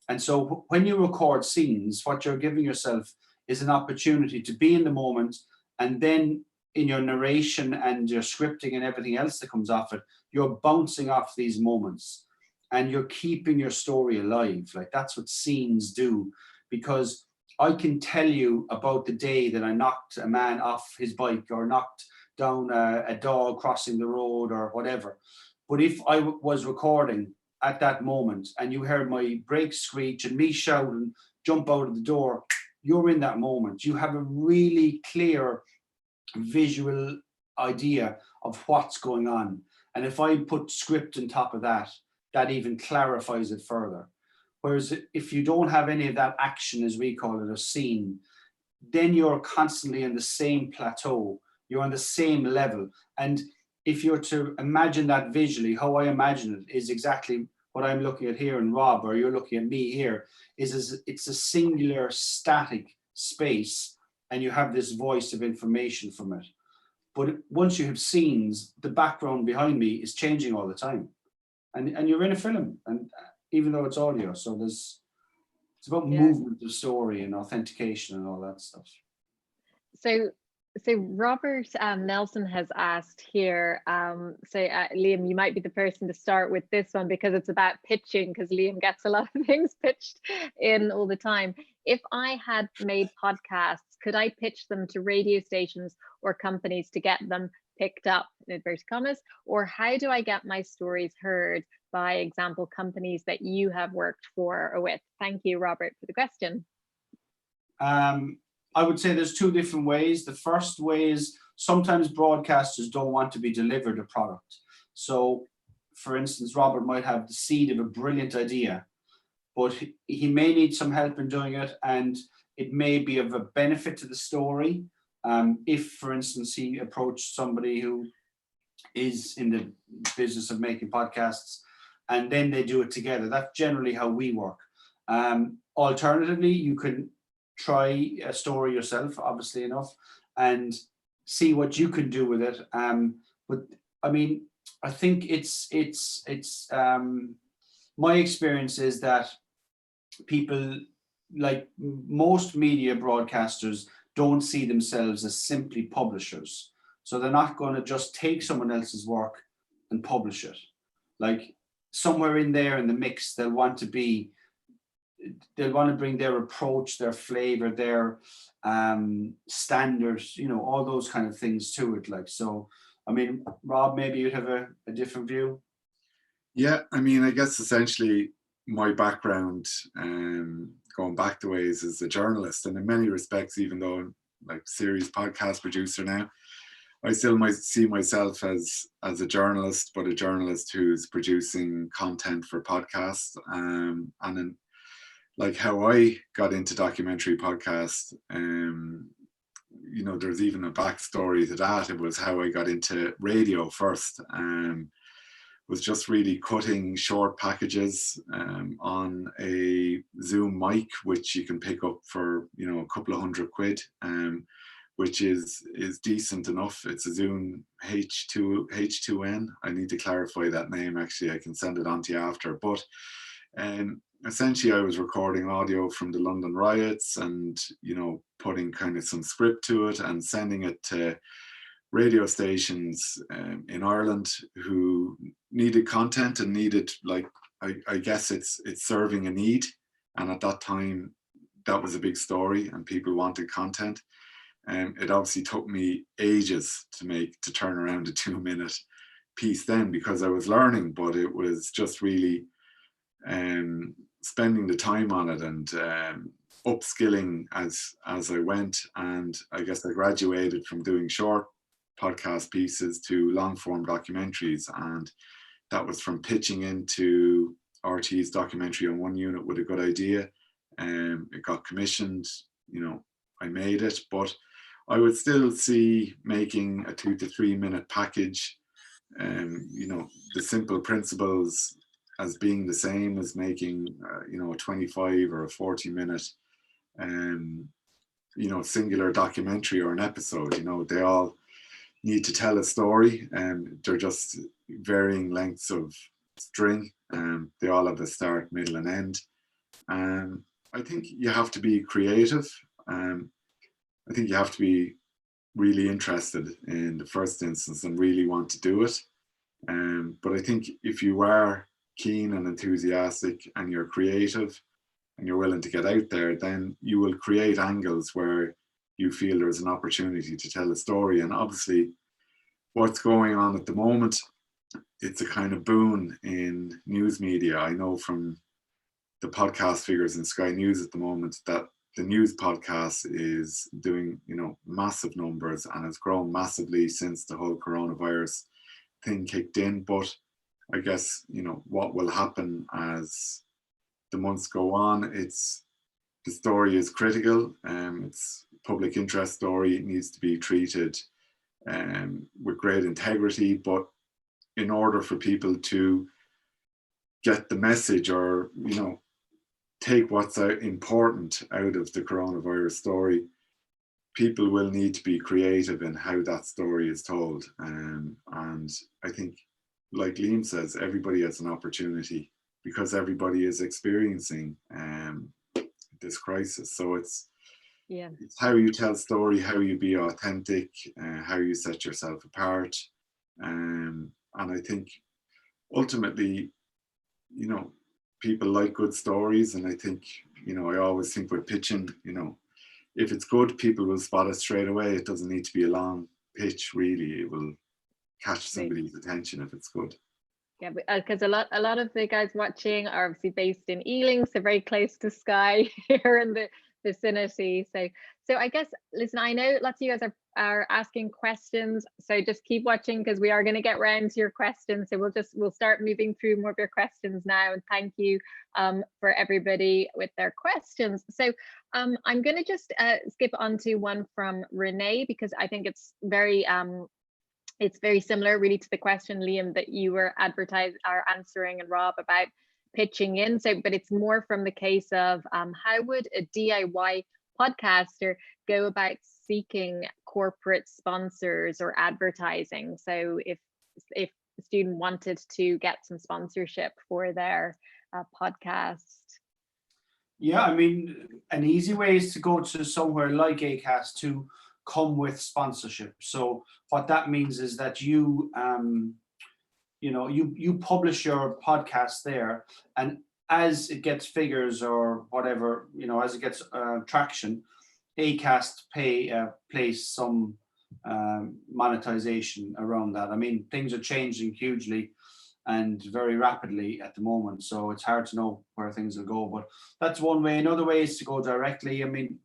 And so when you record scenes, what you're giving yourself is an opportunity to be in the moment, and then in your narration and your scripting and everything else that comes off it, you're bouncing off these moments and you're keeping your story alive. Like, that's what scenes do, because I can tell you about the day that I knocked a man off his bike or knocked down a dog crossing the road or whatever. But if I was recording at that moment and you heard my brakes screech and me shout and jump out of the door, you're in that moment. You have a really clear visual idea of what's going on. And if I put script on top of that, that even clarifies it further. Whereas if you don't have any of that action, as we call it, a scene, then you're constantly in the same plateau. You're on the same level. And if you're to imagine that visually, how I imagine it is exactly what I'm looking at here, and Rob, or you're looking at me here, is it's a singular static space, and you have this voice of information from it. But once you have scenes, the background behind me is changing all the time. And you're in a film, and even though it's audio, so it's about movement of story and authentication and all that stuff. So Robert Nelson has asked here, Liam, you might be the person to start with this one, because it's about pitching, because Liam gets a lot of things pitched in all the time. If I had made podcasts, could I pitch them to radio stations or companies to get them picked up, in inverted commas, or how do I get my stories heard by example companies that you have worked for or with? Thank you, Robert, for the question. I would say there's two different ways. The first way is sometimes broadcasters don't want to be delivered a product. So, for instance, Robert might have the seed of a brilliant idea, but he may need some help in doing it, and it may be of a benefit to the story. If, for instance, he approached somebody who is in the business of making podcasts, and then they do it together. That's generally how we work. Alternatively, you can try a story yourself, obviously enough, and see what you can do with it. But I mean, I think it's my experience is that people, like most media broadcasters, don't see themselves as simply publishers. So they're not going to just take someone else's work and publish it. Like, somewhere in there in the mix, they'll want to bring their approach, their flavor, their standards, all those kind of things to it. Like, so, I mean, Rob, maybe you'd have a different view. Yeah, I mean, I guess essentially my background, going back the ways, as a journalist, and in many respects, even though I'm like series podcast producer now, I still might see myself as a journalist, but a journalist who's producing content for podcasts. And then, like, how I got into documentary podcast, there's even a backstory to that. It was how I got into radio first. Was just really cutting short packages on a Zoom mic, which you can pick up for a couple of £100, which is decent enough. It's a Zoom H2N. I need to clarify that name, actually. I can send it on to you after. But essentially, I was recording audio from the London riots and, you know, putting kind of some script to it and sending it to radio stations in Ireland who needed content and needed, like, I guess it's serving a need. And at that time, that was a big story and people wanted content. It obviously took me ages to turn around a 2-minute piece then, because I was learning, but it was just really spending the time on it and upskilling as I went. And I guess I graduated from doing short podcast pieces to long form documentaries, and that was from pitching into RT's documentary on one unit with a good idea. It got commissioned, you know, I made it, but I would still see making a 2 to 3 minute package, you know, the simple principles as being the same as making, you know, a 25 or a 40-minute, you know, singular documentary or an episode. You know, they all need to tell a story, and they're just varying lengths of string. They all have a start, middle, and end. I think you have to be creative. I think you have to be really interested in the first instance and really want to do it. But I think if you are keen and enthusiastic and you're creative and you're willing to get out there, then you will create angles where you feel there's an opportunity to tell a story. And obviously what's going on at the moment, it's a kind of boon in news media. I know from the podcast figures in Sky News at the moment that the news podcast is doing, you know, massive numbers and has grown massively since the whole coronavirus thing kicked in. But I guess, you know, what will happen as the months go on, the story is critical. It's public interest story. It needs to be treated with great integrity. But in order for people to get the message, or, you know, take what's important out of the coronavirus story, people will need to be creative in how that story is told. And I think, like Liam says, everybody has an opportunity because everybody is experiencing this crisis. So it's how you tell story, how you be authentic, how you set yourself apart. And I think ultimately, you know, people like good stories. And I think, you know, I always think with pitching, you know, if it's good, people will spot it straight away. It doesn't need to be a long pitch, really. It will catch somebody's attention if it's good. Yeah, because a lot of the guys watching are obviously based in Ealing, so very close to Skye here in the vicinity. So I guess, listen, I know lots of you guys are asking questions, so just keep watching because we are going to get round to your questions. So we'll start moving through more of your questions now, and thank you for everybody with their questions. So I'm going to just skip on to one from Renee, because I think it's very similar really to the question, Liam, that you were answering, and Rob, about pitching in. So, but it's more from the case of how would a DIY podcaster go about seeking corporate sponsors or advertising? So if a student wanted to get some sponsorship for their podcast. Yeah, I mean, an easy way is to go to somewhere like Acast to come with sponsorship. So what that means is that you publish your podcast there, and as it gets figures or whatever, you know, as it gets traction, Acast place some monetization around that. I mean, things are changing hugely and very rapidly at the moment, so it's hard to know where things will go, but that's one way. Another way is to go directly. I mean,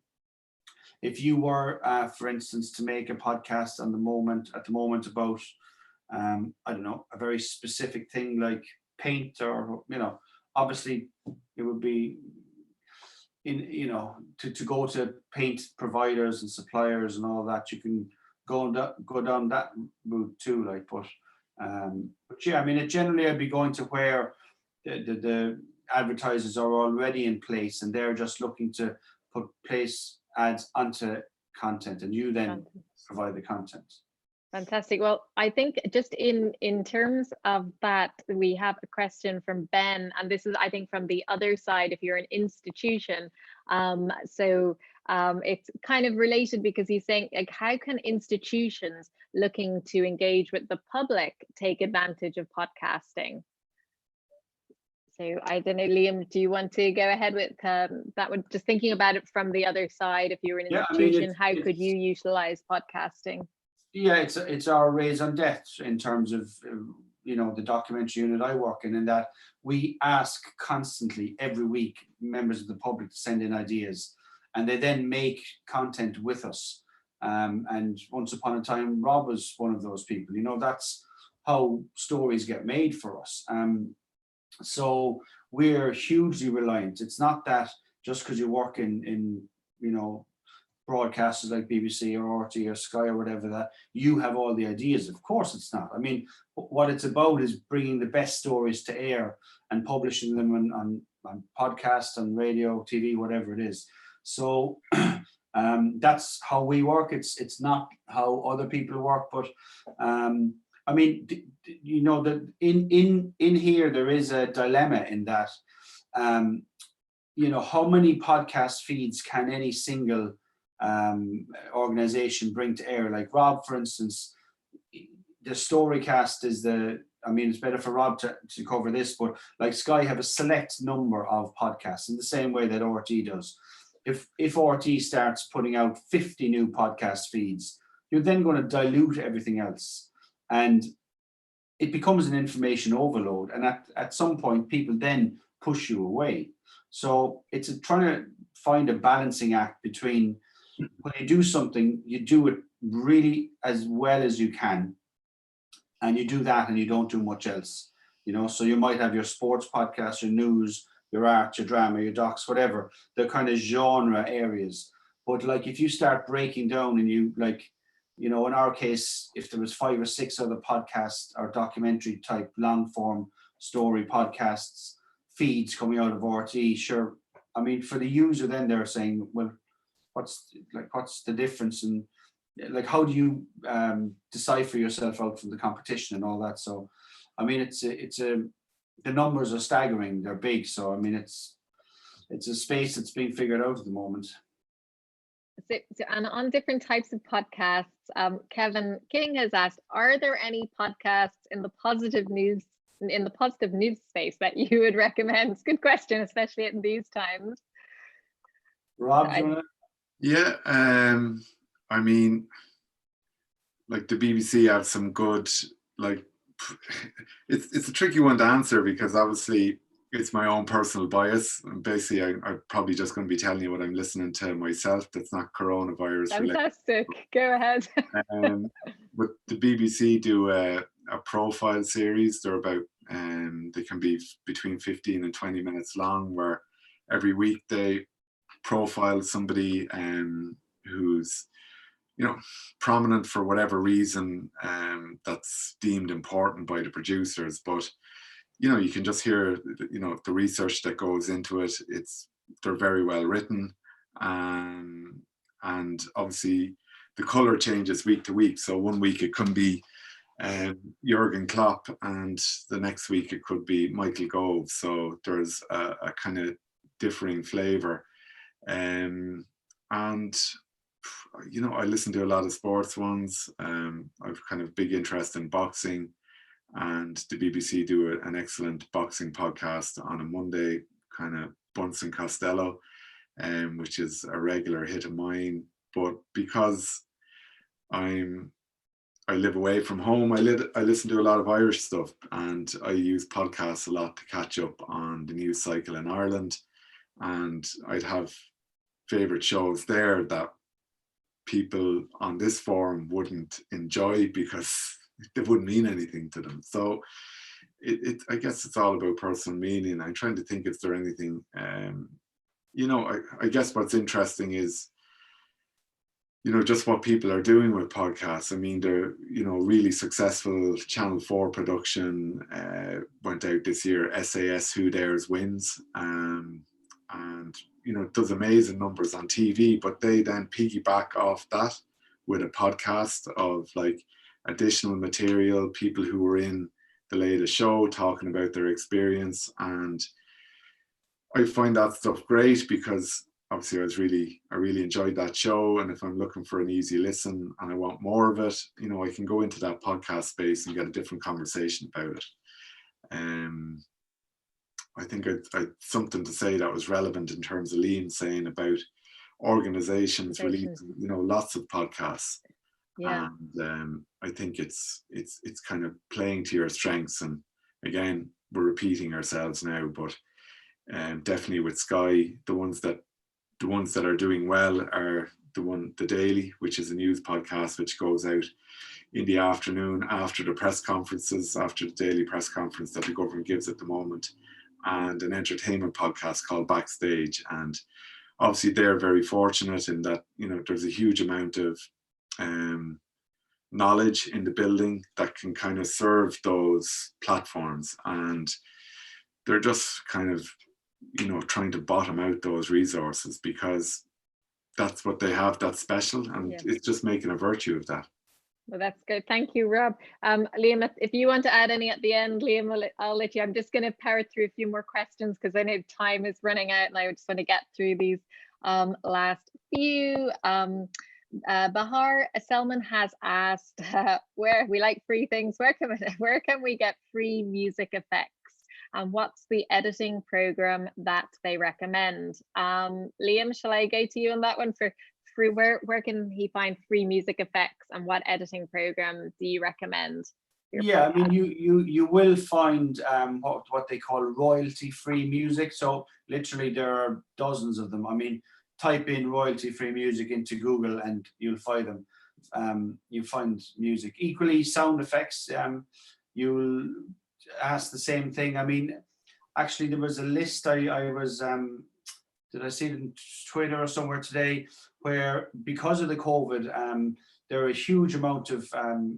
if you were, for instance, to make a podcast at the moment about, I don't know, a very specific thing like paint, or, you know, obviously it would be to go to paint providers and suppliers and all that. You can go down that route too, like, but yeah, I mean, generally I'd be going to where the advertisers are already in place and they're just looking to place ads onto content, and you then provide the content. Fantastic. Well, I think just in terms of that, we have a question from Ben, and this is, I think, from the other side, if you're an institution. It's kind of related, because he's saying, like, how can institutions looking to engage with the public take advantage of podcasting? So I don't know, Liam, do you want to go ahead with that one? Just thinking about it from the other side, if you were an institution, how could you utilize podcasting? Yeah, it's our raison d'etre in terms of the documentary unit I work in that we ask constantly every week members of the public to send in ideas, and they then make content with us. And once upon a time, Rob was one of those people. That's how stories get made for us. So we're hugely reliant. It's not that just because you work in broadcasters like BBC or RT or Sky or whatever, that you have all the ideas. Of course it's not. I mean, what it's about is bringing the best stories to air and publishing them on podcasts, on radio, TV, whatever it is. So that's how we work. It's not how other people work, but I mean, that in here there is a dilemma in that, how many podcast feeds can any single organization bring to air? Like Rob, for instance, the Storycast is it's better for Rob to cover this, but like Sky have a select number of podcasts in the same way that RT does. If RT starts putting out 50 new podcast feeds, you're then going to dilute everything else, and it becomes an information overload, and at some point people then push you away. So it's trying to find a balancing act between, when you do something, you do it really as well as you can, and you do that and you don't do much else. So you might have your sports podcast, your news, your art, your drama, your docs, whatever, the kind of genre areas. But like, if you start breaking down and you in our case, if there was 5 or 6 other podcasts or documentary type long form story podcasts feeds coming out of RT, sure. I mean, for the user, then they're saying, well, what's the difference, and like, how do you decipher yourself out from the competition and all that? So, I mean, the numbers are staggering. They're big. So, I mean, it's a space that's being figured out at the moment. So, and on different types of podcasts, Kevin King has asked, are there any podcasts in the positive news space that you would recommend? It's a good question, especially in these times. Rob, do you wanna... Yeah, I mean, like the BBC have some good, like, it's a tricky one to answer, because obviously it's my own personal bias. And basically, I'm probably just going to be telling you what I'm listening to myself. That's not coronavirus related. Fantastic. Go ahead. But the BBC do a profile series. They're about, they can be between 15 and 20 minutes long, where every week they profile somebody who's prominent for whatever reason that's deemed important by the producers. But you can just hear the research that goes into it. They're very well written, and obviously the color changes week to week. So one week it can be Jurgen Klopp, and the next week it could be Michael Gove. So there's a kind of differing flavor. And I listen to a lot of sports ones. I've kind of big interest in boxing, and the BBC do an excellent boxing podcast on a Monday, kind of Bunsen Costello, which is a regular hit of mine. But because I live away from home, I listen to a lot of Irish stuff, and I use podcasts a lot to catch up on the news cycle in Ireland. And I'd have favorite shows there that people on this forum wouldn't enjoy because they wouldn't mean anything to them. So I guess it's all about personal meaning. I'm trying to think if there anything, I guess what's interesting is, just what people are doing with podcasts. I mean, they're, really successful. Channel 4 production went out this year, SAS Who Dares Wins. and does amazing numbers on TV, but they then piggyback off that with a podcast of like additional material, people who were in the latest show talking about their experience. And I find that stuff great because obviously I really enjoyed that show, and if I'm looking for an easy listen and I want more of it, I can go into that podcast space and get a different conversation about it. I think I something to say that was relevant in terms of Liam saying about organizations releasing, lots of podcasts. Yeah. And I think it's kind of playing to your strengths. And again, we're repeating ourselves now, but definitely with Sky, the ones that are doing well are the Daily, which is a news podcast which goes out in the afternoon after the press conferences, after the daily press conference that the government gives at the moment, and an entertainment podcast called Backstage. And obviously they're very fortunate in that, there's a huge amount of knowledge in the building that can kind of serve those platforms, and they're just kind of trying to bottom out those resources because that's what they have that's special, and it's just making a virtue of that. Well, that's good. Thank you, Rob. Liam, if you want to add any at the end, Liam, I'll let you. I'm just going to power through a few more questions because I know time is running out and I just want to get through these last few. Bahar Selman has asked, where we like free things, where can we get free music effects? And what's the editing program that they recommend? Liam, shall I go to you on that one for free? Where can he find free music effects, and what editing program do you recommend? Yeah, I mean, you will find what they call royalty-free music. So literally there are dozens of them. I mean, type in royalty-free music into Google and you'll find them. You find music. Equally, sound effects, you'll ask the same thing. I mean, actually there was a list I was did I see it in Twitter or somewhere today, where because of the COVID, there are a huge amount of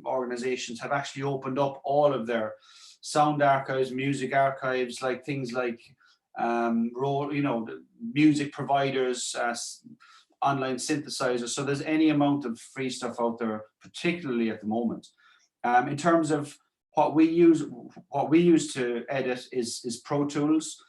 organizations have actually opened up all of their sound archives, music archives, like things like music providers, online synthesizers. So there's any amount of free stuff out there, particularly at the moment. In terms of what we use to edit is Pro Tools,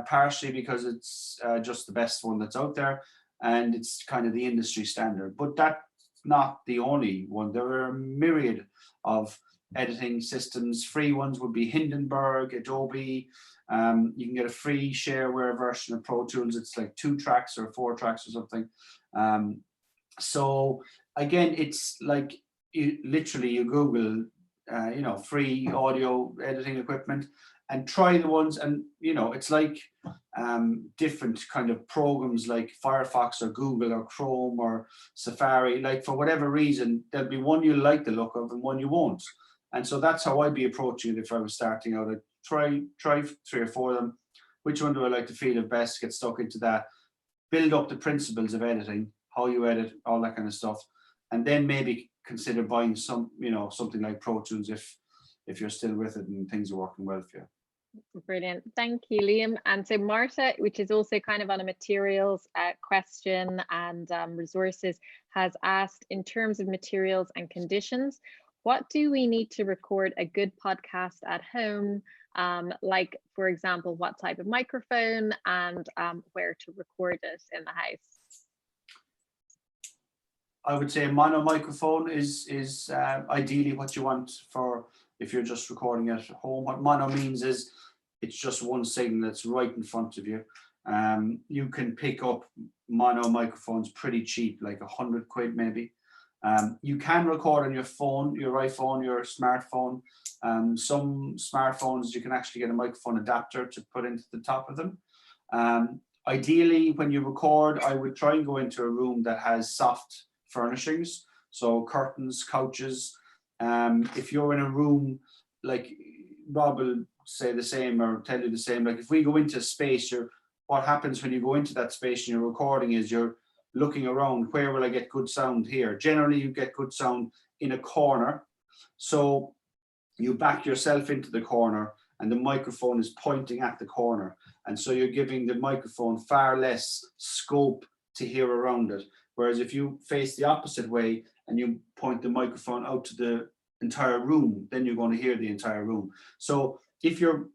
partially because it's just the best one that's out there and it's kind of the industry standard. But that's not the only one. There are a myriad of editing systems. Free ones would be Hindenburg, Adobe. You can get a free shareware version of Pro Tools. It's like 2 tracks or 4 tracks or something. So again, it's like you Google free audio editing equipment and try the ones, and it's like different kind of programs like Firefox or Google or Chrome or Safari. Like for whatever reason, there'll be one you like the look of and one you won't. And so that's how I'd be approaching it if I was starting out. I'd try 3 or 4 of them. Which one do I like to feel of best? Get stuck into that. Build up the principles of editing, how you edit, all that kind of stuff, and then maybe consider buying something like Pro Tools if you're still with it and things are working well for you. Brilliant. Thank you, Liam. And so Marta, which is also kind of on a materials question and resources, has asked, in terms of materials and conditions, what do we need to record a good podcast at home? Like, for example, what type of microphone and where to record it in the house? I would say a mono microphone is ideally what you want for if you're just recording at home. What mono means is it's just one signal that's right in front of you. You can pick up mono microphones pretty cheap, like £100 maybe. You can record on your phone, your iPhone, your smartphone. Some smartphones, you can actually get a microphone adapter to put into the top of them. Ideally, when you record, I would try and go into a room that has soft furnishings, so curtains, couches. If you're in a room, like Rob will say the same or tell you the same, like if we go into space, what happens when you go into that space and you're recording is you're looking around, where will I get good sound here? Generally, you get good sound in a corner. So you back yourself into the corner and the microphone is pointing at the corner. And so you're giving the microphone far less scope to hear around it. Whereas if you face the opposite way and you point the microphone out to the entire room, then you're going to hear the entire room. So if you're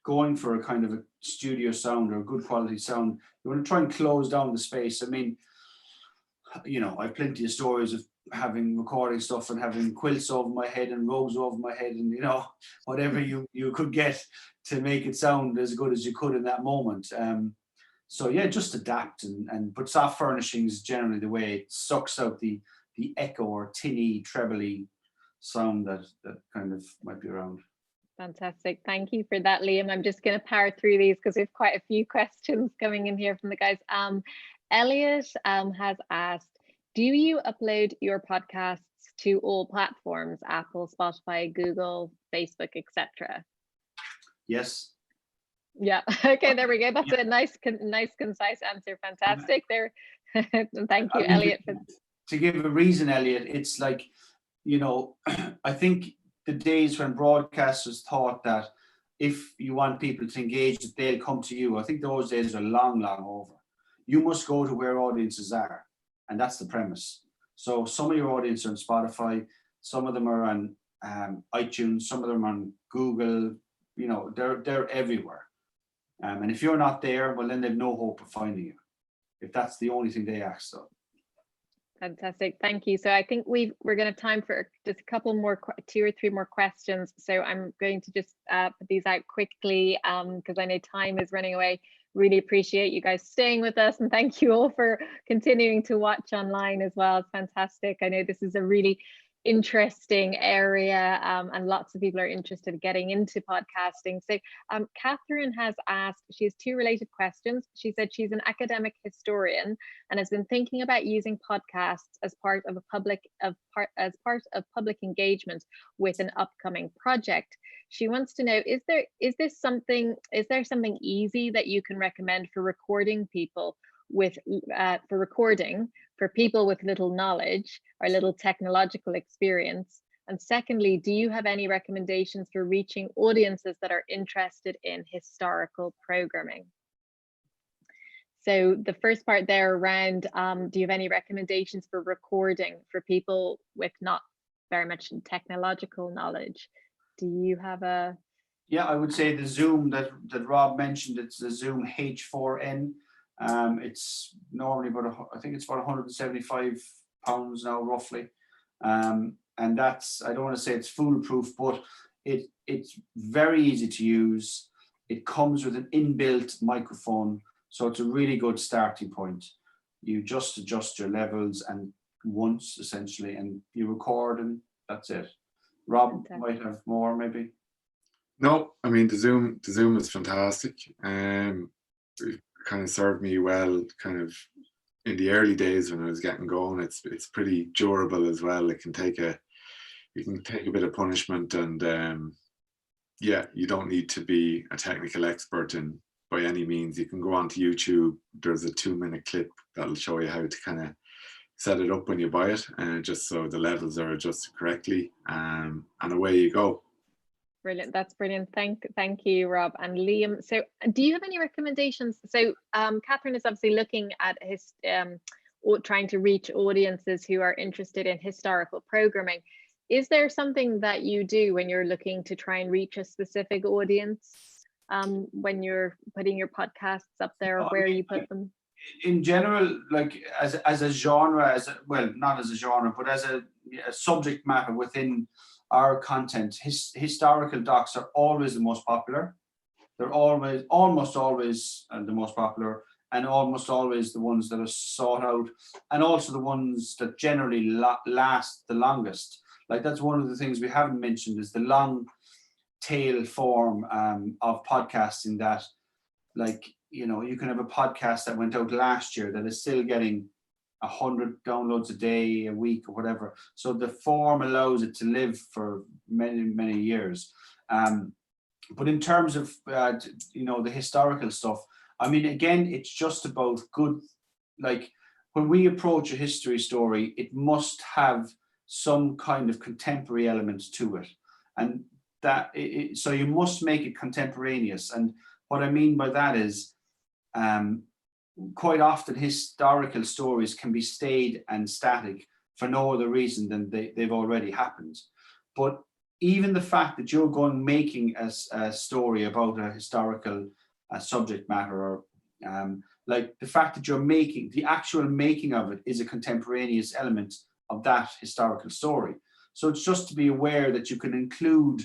going for a kind of a studio sound or a good quality sound, you want to try and close down the space. I mean, you know, I've plenty of stories of having recording stuff and having quilts over my head and rugs over my head and, you know, whatever you could get to make it sound as good as you could in that moment. So yeah, just adapt but soft furnishing is generally the way it sucks out the echo or tinny, trebly sound that kind of might be around. Fantastic. Thank you for that, Liam. I'm just going to power through these because we have quite a few questions coming in here from the guys. Elliot has asked, do you upload your podcasts to all platforms, Apple, Spotify, Google, Facebook, etc.? Yes. Yeah. Okay, there we go. That's a nice, concise answer. Fantastic. There. Thank you, Elliot. To give a reason, Elliot, it's like, you know, I think the days when broadcasters thought that if you want people to engage, that they'll come to you. I think those days are long, long over. You must go to where audiences are. And that's the premise. So some of your audience are on Spotify, some of them are on iTunes, some of them are on Google, you know, they're everywhere. And if you're not there, well, then they've no hope of finding you, if that's the only thing they ask. So. Fantastic, thank you. So I think we're going to have time for just a couple more, 2 or 3 more questions. So I'm going to just put these out quickly because I know time is running away. Really appreciate you guys staying with us, and thank you all for continuing to watch online as well. It's fantastic. I know this is a really interesting area and lots of people are interested in getting into podcasting. So Catherine has asked, she has 2 related questions. She said she's an academic historian and has been thinking about using podcasts as part of public engagement with an upcoming project. She wants to know, is there something easy that you can recommend for recording people with for people with little knowledge or little technological experience? And secondly, do you have any recommendations for reaching audiences that are interested in historical programming? So the first part there around, do you have any recommendations for recording for people with not very much technological knowledge? Do you have a? Yeah, I would say the Zoom that Rob mentioned, it's the Zoom H4n. It's normally I think it's about £175 now, roughly. And that's, I don't want to say it's foolproof, but it's very easy to use. It comes with an inbuilt microphone, so it's a really good starting point. You just adjust your levels and once essentially, and you record, and that's it. Rob might have more, maybe. No, I mean the Zoom is fantastic. It kind of served me well, kind of in the early days when I was getting going. It's pretty durable as well. It can take a bit of punishment, and yeah, you don't need to be a technical expert in by any means. You can go onto YouTube. There's a 2-minute clip that'll show you how to kind of set it up when you buy it, and just so the levels are adjusted correctly, and away you go. Brilliant, that's brilliant. Thank you, Rob and Liam. So do you have any recommendations? So Catherine is obviously looking at his trying to reach audiences who are interested in historical programming. Is there something that you do when you're looking to try and reach a specific audience when you're putting your podcasts up there, or where you put them? In general, like as a genre, well, not as a genre, but as a subject matter within our content, historical docs are always the most popular. They're almost always the most popular, and almost always the ones that are sought out, and also the ones that generally last the longest. Like that's one of the things we haven't mentioned, is the long tail form of podcasting that, like, you know, you can have a podcast that went out last year that is still getting 100 downloads a day, a week, or whatever. So the form allows it to live for many, many years. But in terms of, you know, the historical stuff, I mean, again, it's just about good, like when we approach a history story, it must have some kind of contemporary element to it. And that, so you must make it contemporaneous. And What I mean by that is, quite often historical stories can be staid and static for no other reason than they've already happened. But even the fact that you're making a story about a historical subject matter, or like the fact that you're making, the actual making of it is a contemporaneous element of that historical story. So it's just to be aware that you can include,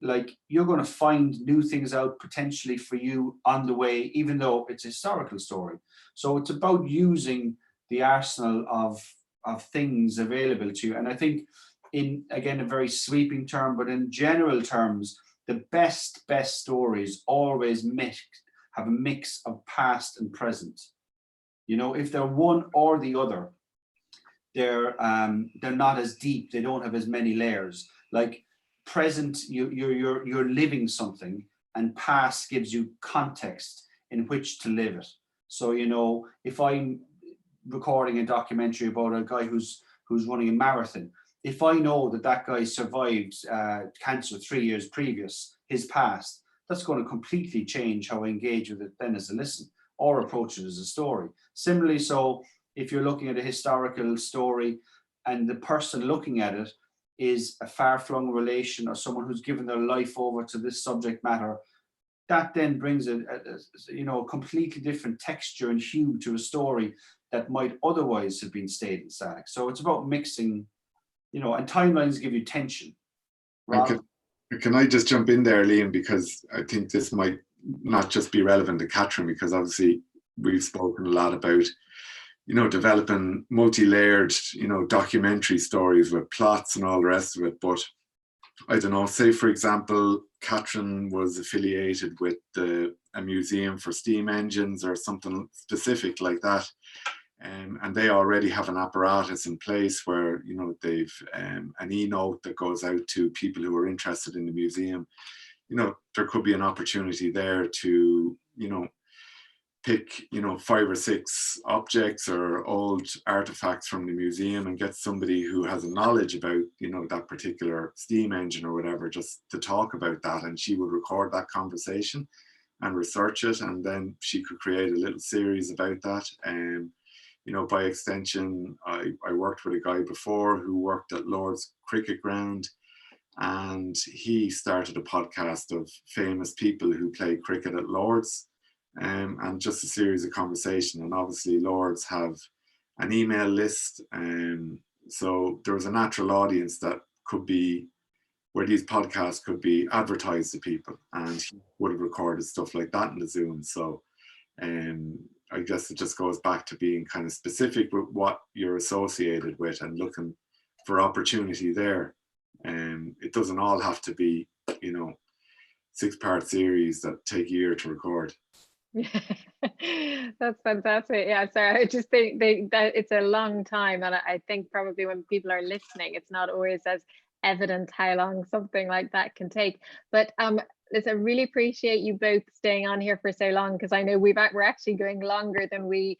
like, you're going to find new things out potentially for you on the way, even though it's a historical story. So it's about using the arsenal of things available to you. And I think, in, again, a very sweeping term, but in general terms, the best stories always have a mix of past and present. You know, if they're one or the other, they're not as deep. They don't have as many layers. Like, present, you're living something, and past gives you context in which to live it. So, you know, if I'm recording a documentary about a guy who's running a marathon, if I know that guy survived cancer 3 years previous, his past, that's going to completely change how I engage with it then as a listen, or approach it as a story. Similarly, so if you're looking at a historical story and the person looking at it is a far-flung relation or someone who's given their life over to this subject matter, that then brings a completely different texture and hue to a story that might otherwise have been staid and static. So it's about mixing, you know, and timelines give you tension. Can I just jump in there, Liam, because I think this might not just be relevant to Catherine, because obviously we've spoken a lot about, you know, developing multi-layered, you know, documentary stories with plots and all the rest of it. But I don't know, say for example, Catherine was affiliated with a museum for steam engines or something specific like that. And they already have an apparatus in place where, you know, they've an e-note that goes out to people who are interested in the museum. You know, there could be an opportunity there to, you know, pick, you know, 5 or 6 objects or old artifacts from the museum and get somebody who has a knowledge about, you know, that particular steam engine or whatever, just to talk about that. And she would record that conversation and research it. And then she could create a little series about that. You know, by extension, I worked with a guy before who worked at Lord's Cricket Ground, and he started a podcast of famous people who play cricket at Lord's, and just a series of conversation. And obviously Lord's have an email list, so there was a natural audience that could be where these podcasts could be advertised to people, and he would have recorded stuff like that in the Zoom. So I guess it just goes back to being kind of specific with what you're associated with and looking for opportunity there. It doesn't all have to be, you know, 6-part series that take a year to record. That's fantastic. Yeah, sorry, I just think that it's a long time, and I think probably when people are listening, it's not always as evident how long something like that can take. But listen, I really appreciate you both staying on here for so long, because I know we're actually going longer than we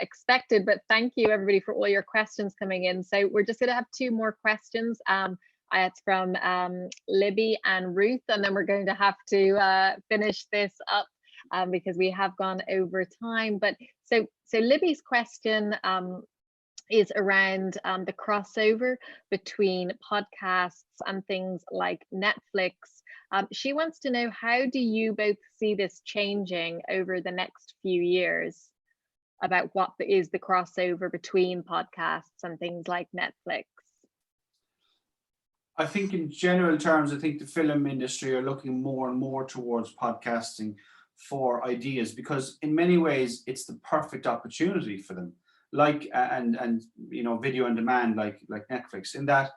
expected. But thank you everybody for all your questions coming in. So we're just going to have 2 more questions. It's from Libby and Ruth, and then we're going to have to finish this up because we have gone over time. But so Libby's question is around the crossover between podcasts and things like Netflix. She wants to know, how do you both see this changing over the next few years, about what is the crossover between podcasts and things like Netflix? I think in general terms, I think the film industry are looking more and more towards podcasting for ideas, because in many ways it's the perfect opportunity for them, like and you know, video on demand, like Netflix, in that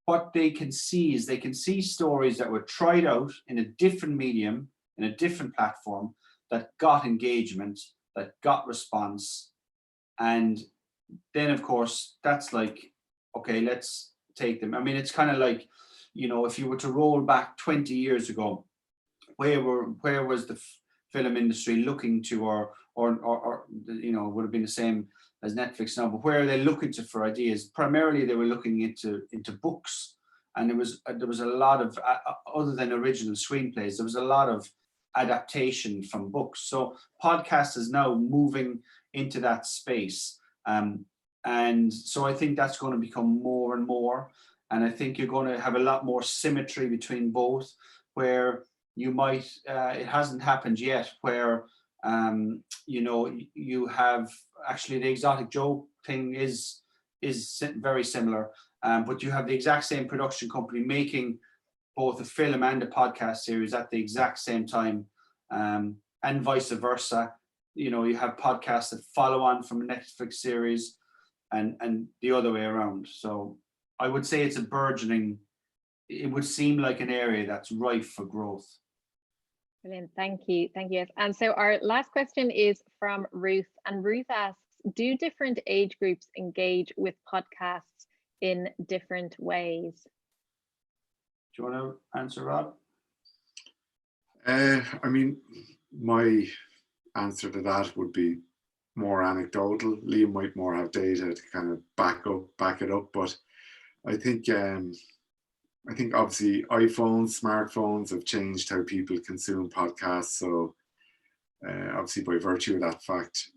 what they can see is they can see stories that were tried out in a different medium, in a different platform, that got engagement, that got response. And then of course that's like, okay, let's take them. I mean, it's kind of like, you know, if you were to roll back 20 years ago, where was the film industry looking to, or you know, would have been the same as Netflix now, but where are they looking to for ideas? Primarily they were looking into books, and there was a lot of other than original screenplays, there was a lot of adaptation from books. So podcast is now moving into that space. And so I think that's going to become more and more. And I think you're going to have a lot more symmetry between both, where you might, it hasn't happened yet, where, you have actually the Exotic Joe thing is very similar, but you have the exact same production company making both a film and a podcast series at the exact same time, and vice versa. You have podcasts that follow on from a Netflix series and the other way around. So I would say it's a burgeoning, it would seem like an area that's ripe for growth. Brilliant, thank you. And so our last question is from Ruth, and Ruth asks, do different age groups engage with podcasts in different ways? Do you want to answer, Rob? I mean, my answer to that would be more anecdotal. Liam might more have data to kind of back it up, but I think obviously smartphones have changed how people consume podcasts. So obviously by virtue of that fact,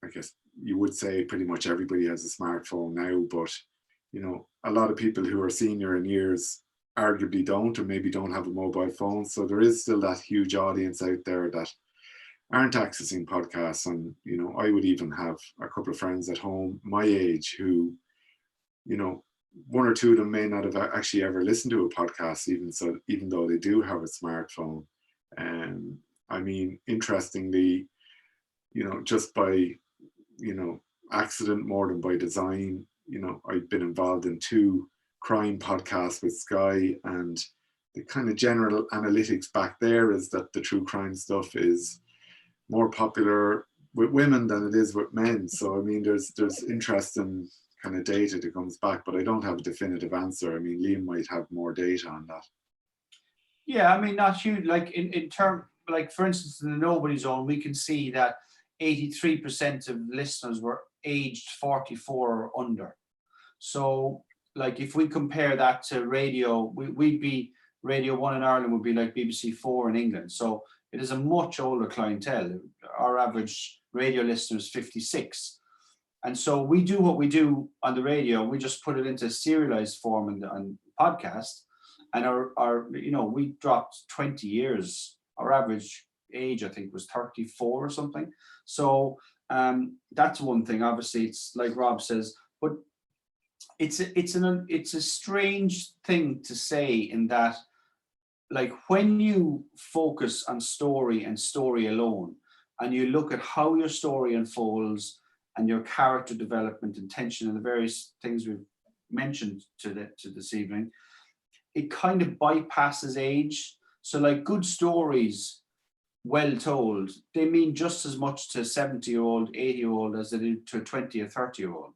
I guess you would say pretty much everybody has a smartphone now, but a lot of people who are senior in years arguably don't, or maybe don't have a mobile phone. So there is still that huge audience out there that aren't accessing podcasts. And I would even have a couple of friends at home my age who, one or two of them may not have actually ever listened to a podcast, even though they do have a smartphone. And I mean, interestingly, just by accident more than by design, I've been involved in 2 crime podcasts with Sky, and the kind of general analytics back there is that the true crime stuff is more popular with women than it is with men. So I mean, there's interesting kind of data that comes back, but I don't have a definitive answer. I mean, Liam might have more data on that. Yeah, I mean, not huge. Like in term, like for instance, in the Nobodies Own, we can see that 83% of listeners were aged 44 or under. So like if we compare that to radio, we'd be Radio 1 in Ireland would be like BBC 4 in England. So it is a much older clientele. Our average radio listener is 56. And so we do what we do on the radio. We just put it into serialized form and podcast. And our we dropped 20 years. Our average age, I think, was 34 or something. So that's one thing. Obviously, it's like Rob says, but it's a strange thing to say, in that, like, when you focus on story and story alone, and you look at how your story unfolds and your character development and tension and the various things we've mentioned to this evening, it kind of bypasses age. So like good stories, well told, they mean just as much to a 70-year-old, 80-year-old as they do to a 20 or 30-year-old.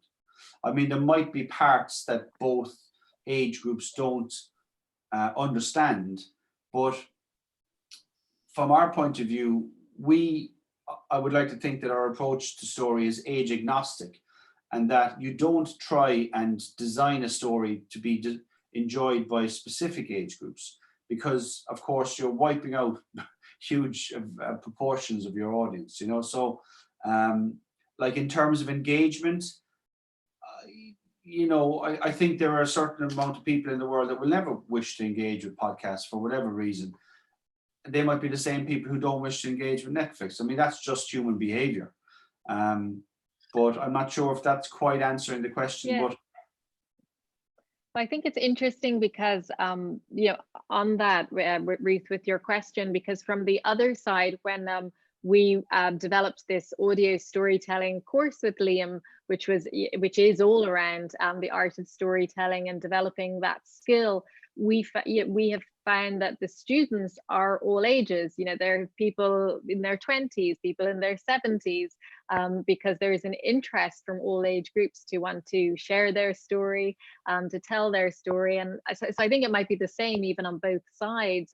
I mean, there might be parts that both age groups don't understand, but from our point of view, I would like to think that our approach to story is age agnostic, and that you don't try and design a story to be enjoyed by specific age groups, because of course you're wiping out huge proportions of your audience, so like in terms of engagement, I think there are a certain amount of people in the world that will never wish to engage with podcasts for whatever reason. They might be the same people who don't wish to engage with Netflix. I mean, that's just human behavior. But I'm not sure if that's quite answering the question. Yeah. But I think it's interesting because, on that, Ruth, with your question, because from the other side, when we developed this audio storytelling course with Liam, which is all around the art of storytelling and developing that skill, we have found that the students are all ages. There are people in their 20s, people in their 70s, because there is an interest from all age groups to want to share their story, to tell their story. And so I think it might be the same even on both sides,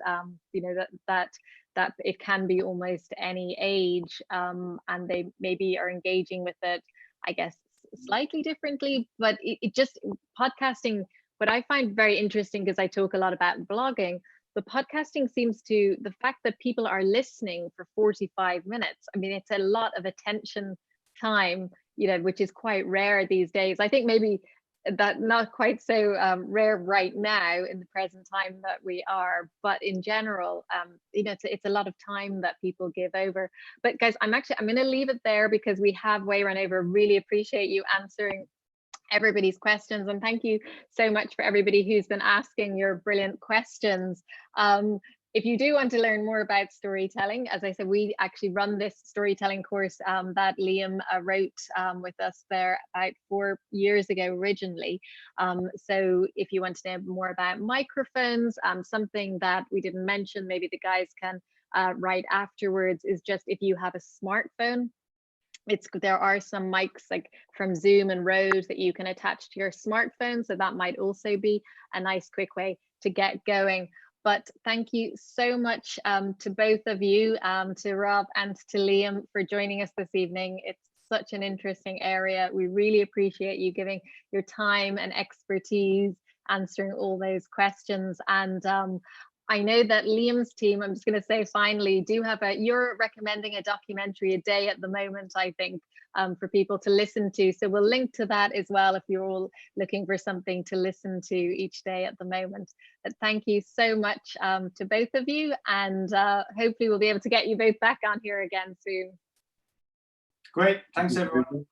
that it can be almost any age, and they maybe are engaging with it, I guess, slightly differently. But it just, podcasting, what I find very interesting, because I talk a lot about blogging, the podcasting seems to, the fact that people are listening for 45 minutes, I mean, it's a lot of attention time, you know, which is quite rare these days. I think maybe that not quite so rare right now in the present time that we are, but in general, you know, it's a lot of time that people give over. But guys, I'm going to leave it there because we have way run over. Really appreciate you answering everybody's questions, and thank you so much for everybody who's been asking your brilliant questions. If you do want to learn more about storytelling, as I said, we actually run this storytelling course that Liam wrote with us there about 4 years ago originally. So if you want to know more about microphones, something that we didn't mention, maybe the guys can write afterwards, is just if you have a smartphone, there are some mics like from Zoom and Rode that you can attach to your smartphone. So that might also be a nice quick way to get going. But thank you so much to both of you, to Rob and to Liam, for joining us this evening. It's such an interesting area. We really appreciate you giving your time and expertise, answering all those questions. And I know that Liam's team, I'm just going to say finally, you're recommending a documentary a day at the moment, I think, for people to listen to. So we'll link to that as well if you're all looking for something to listen to each day at the moment. But thank you so much to both of you, and hopefully we'll be able to get you both back on here again soon. Great, thanks everyone.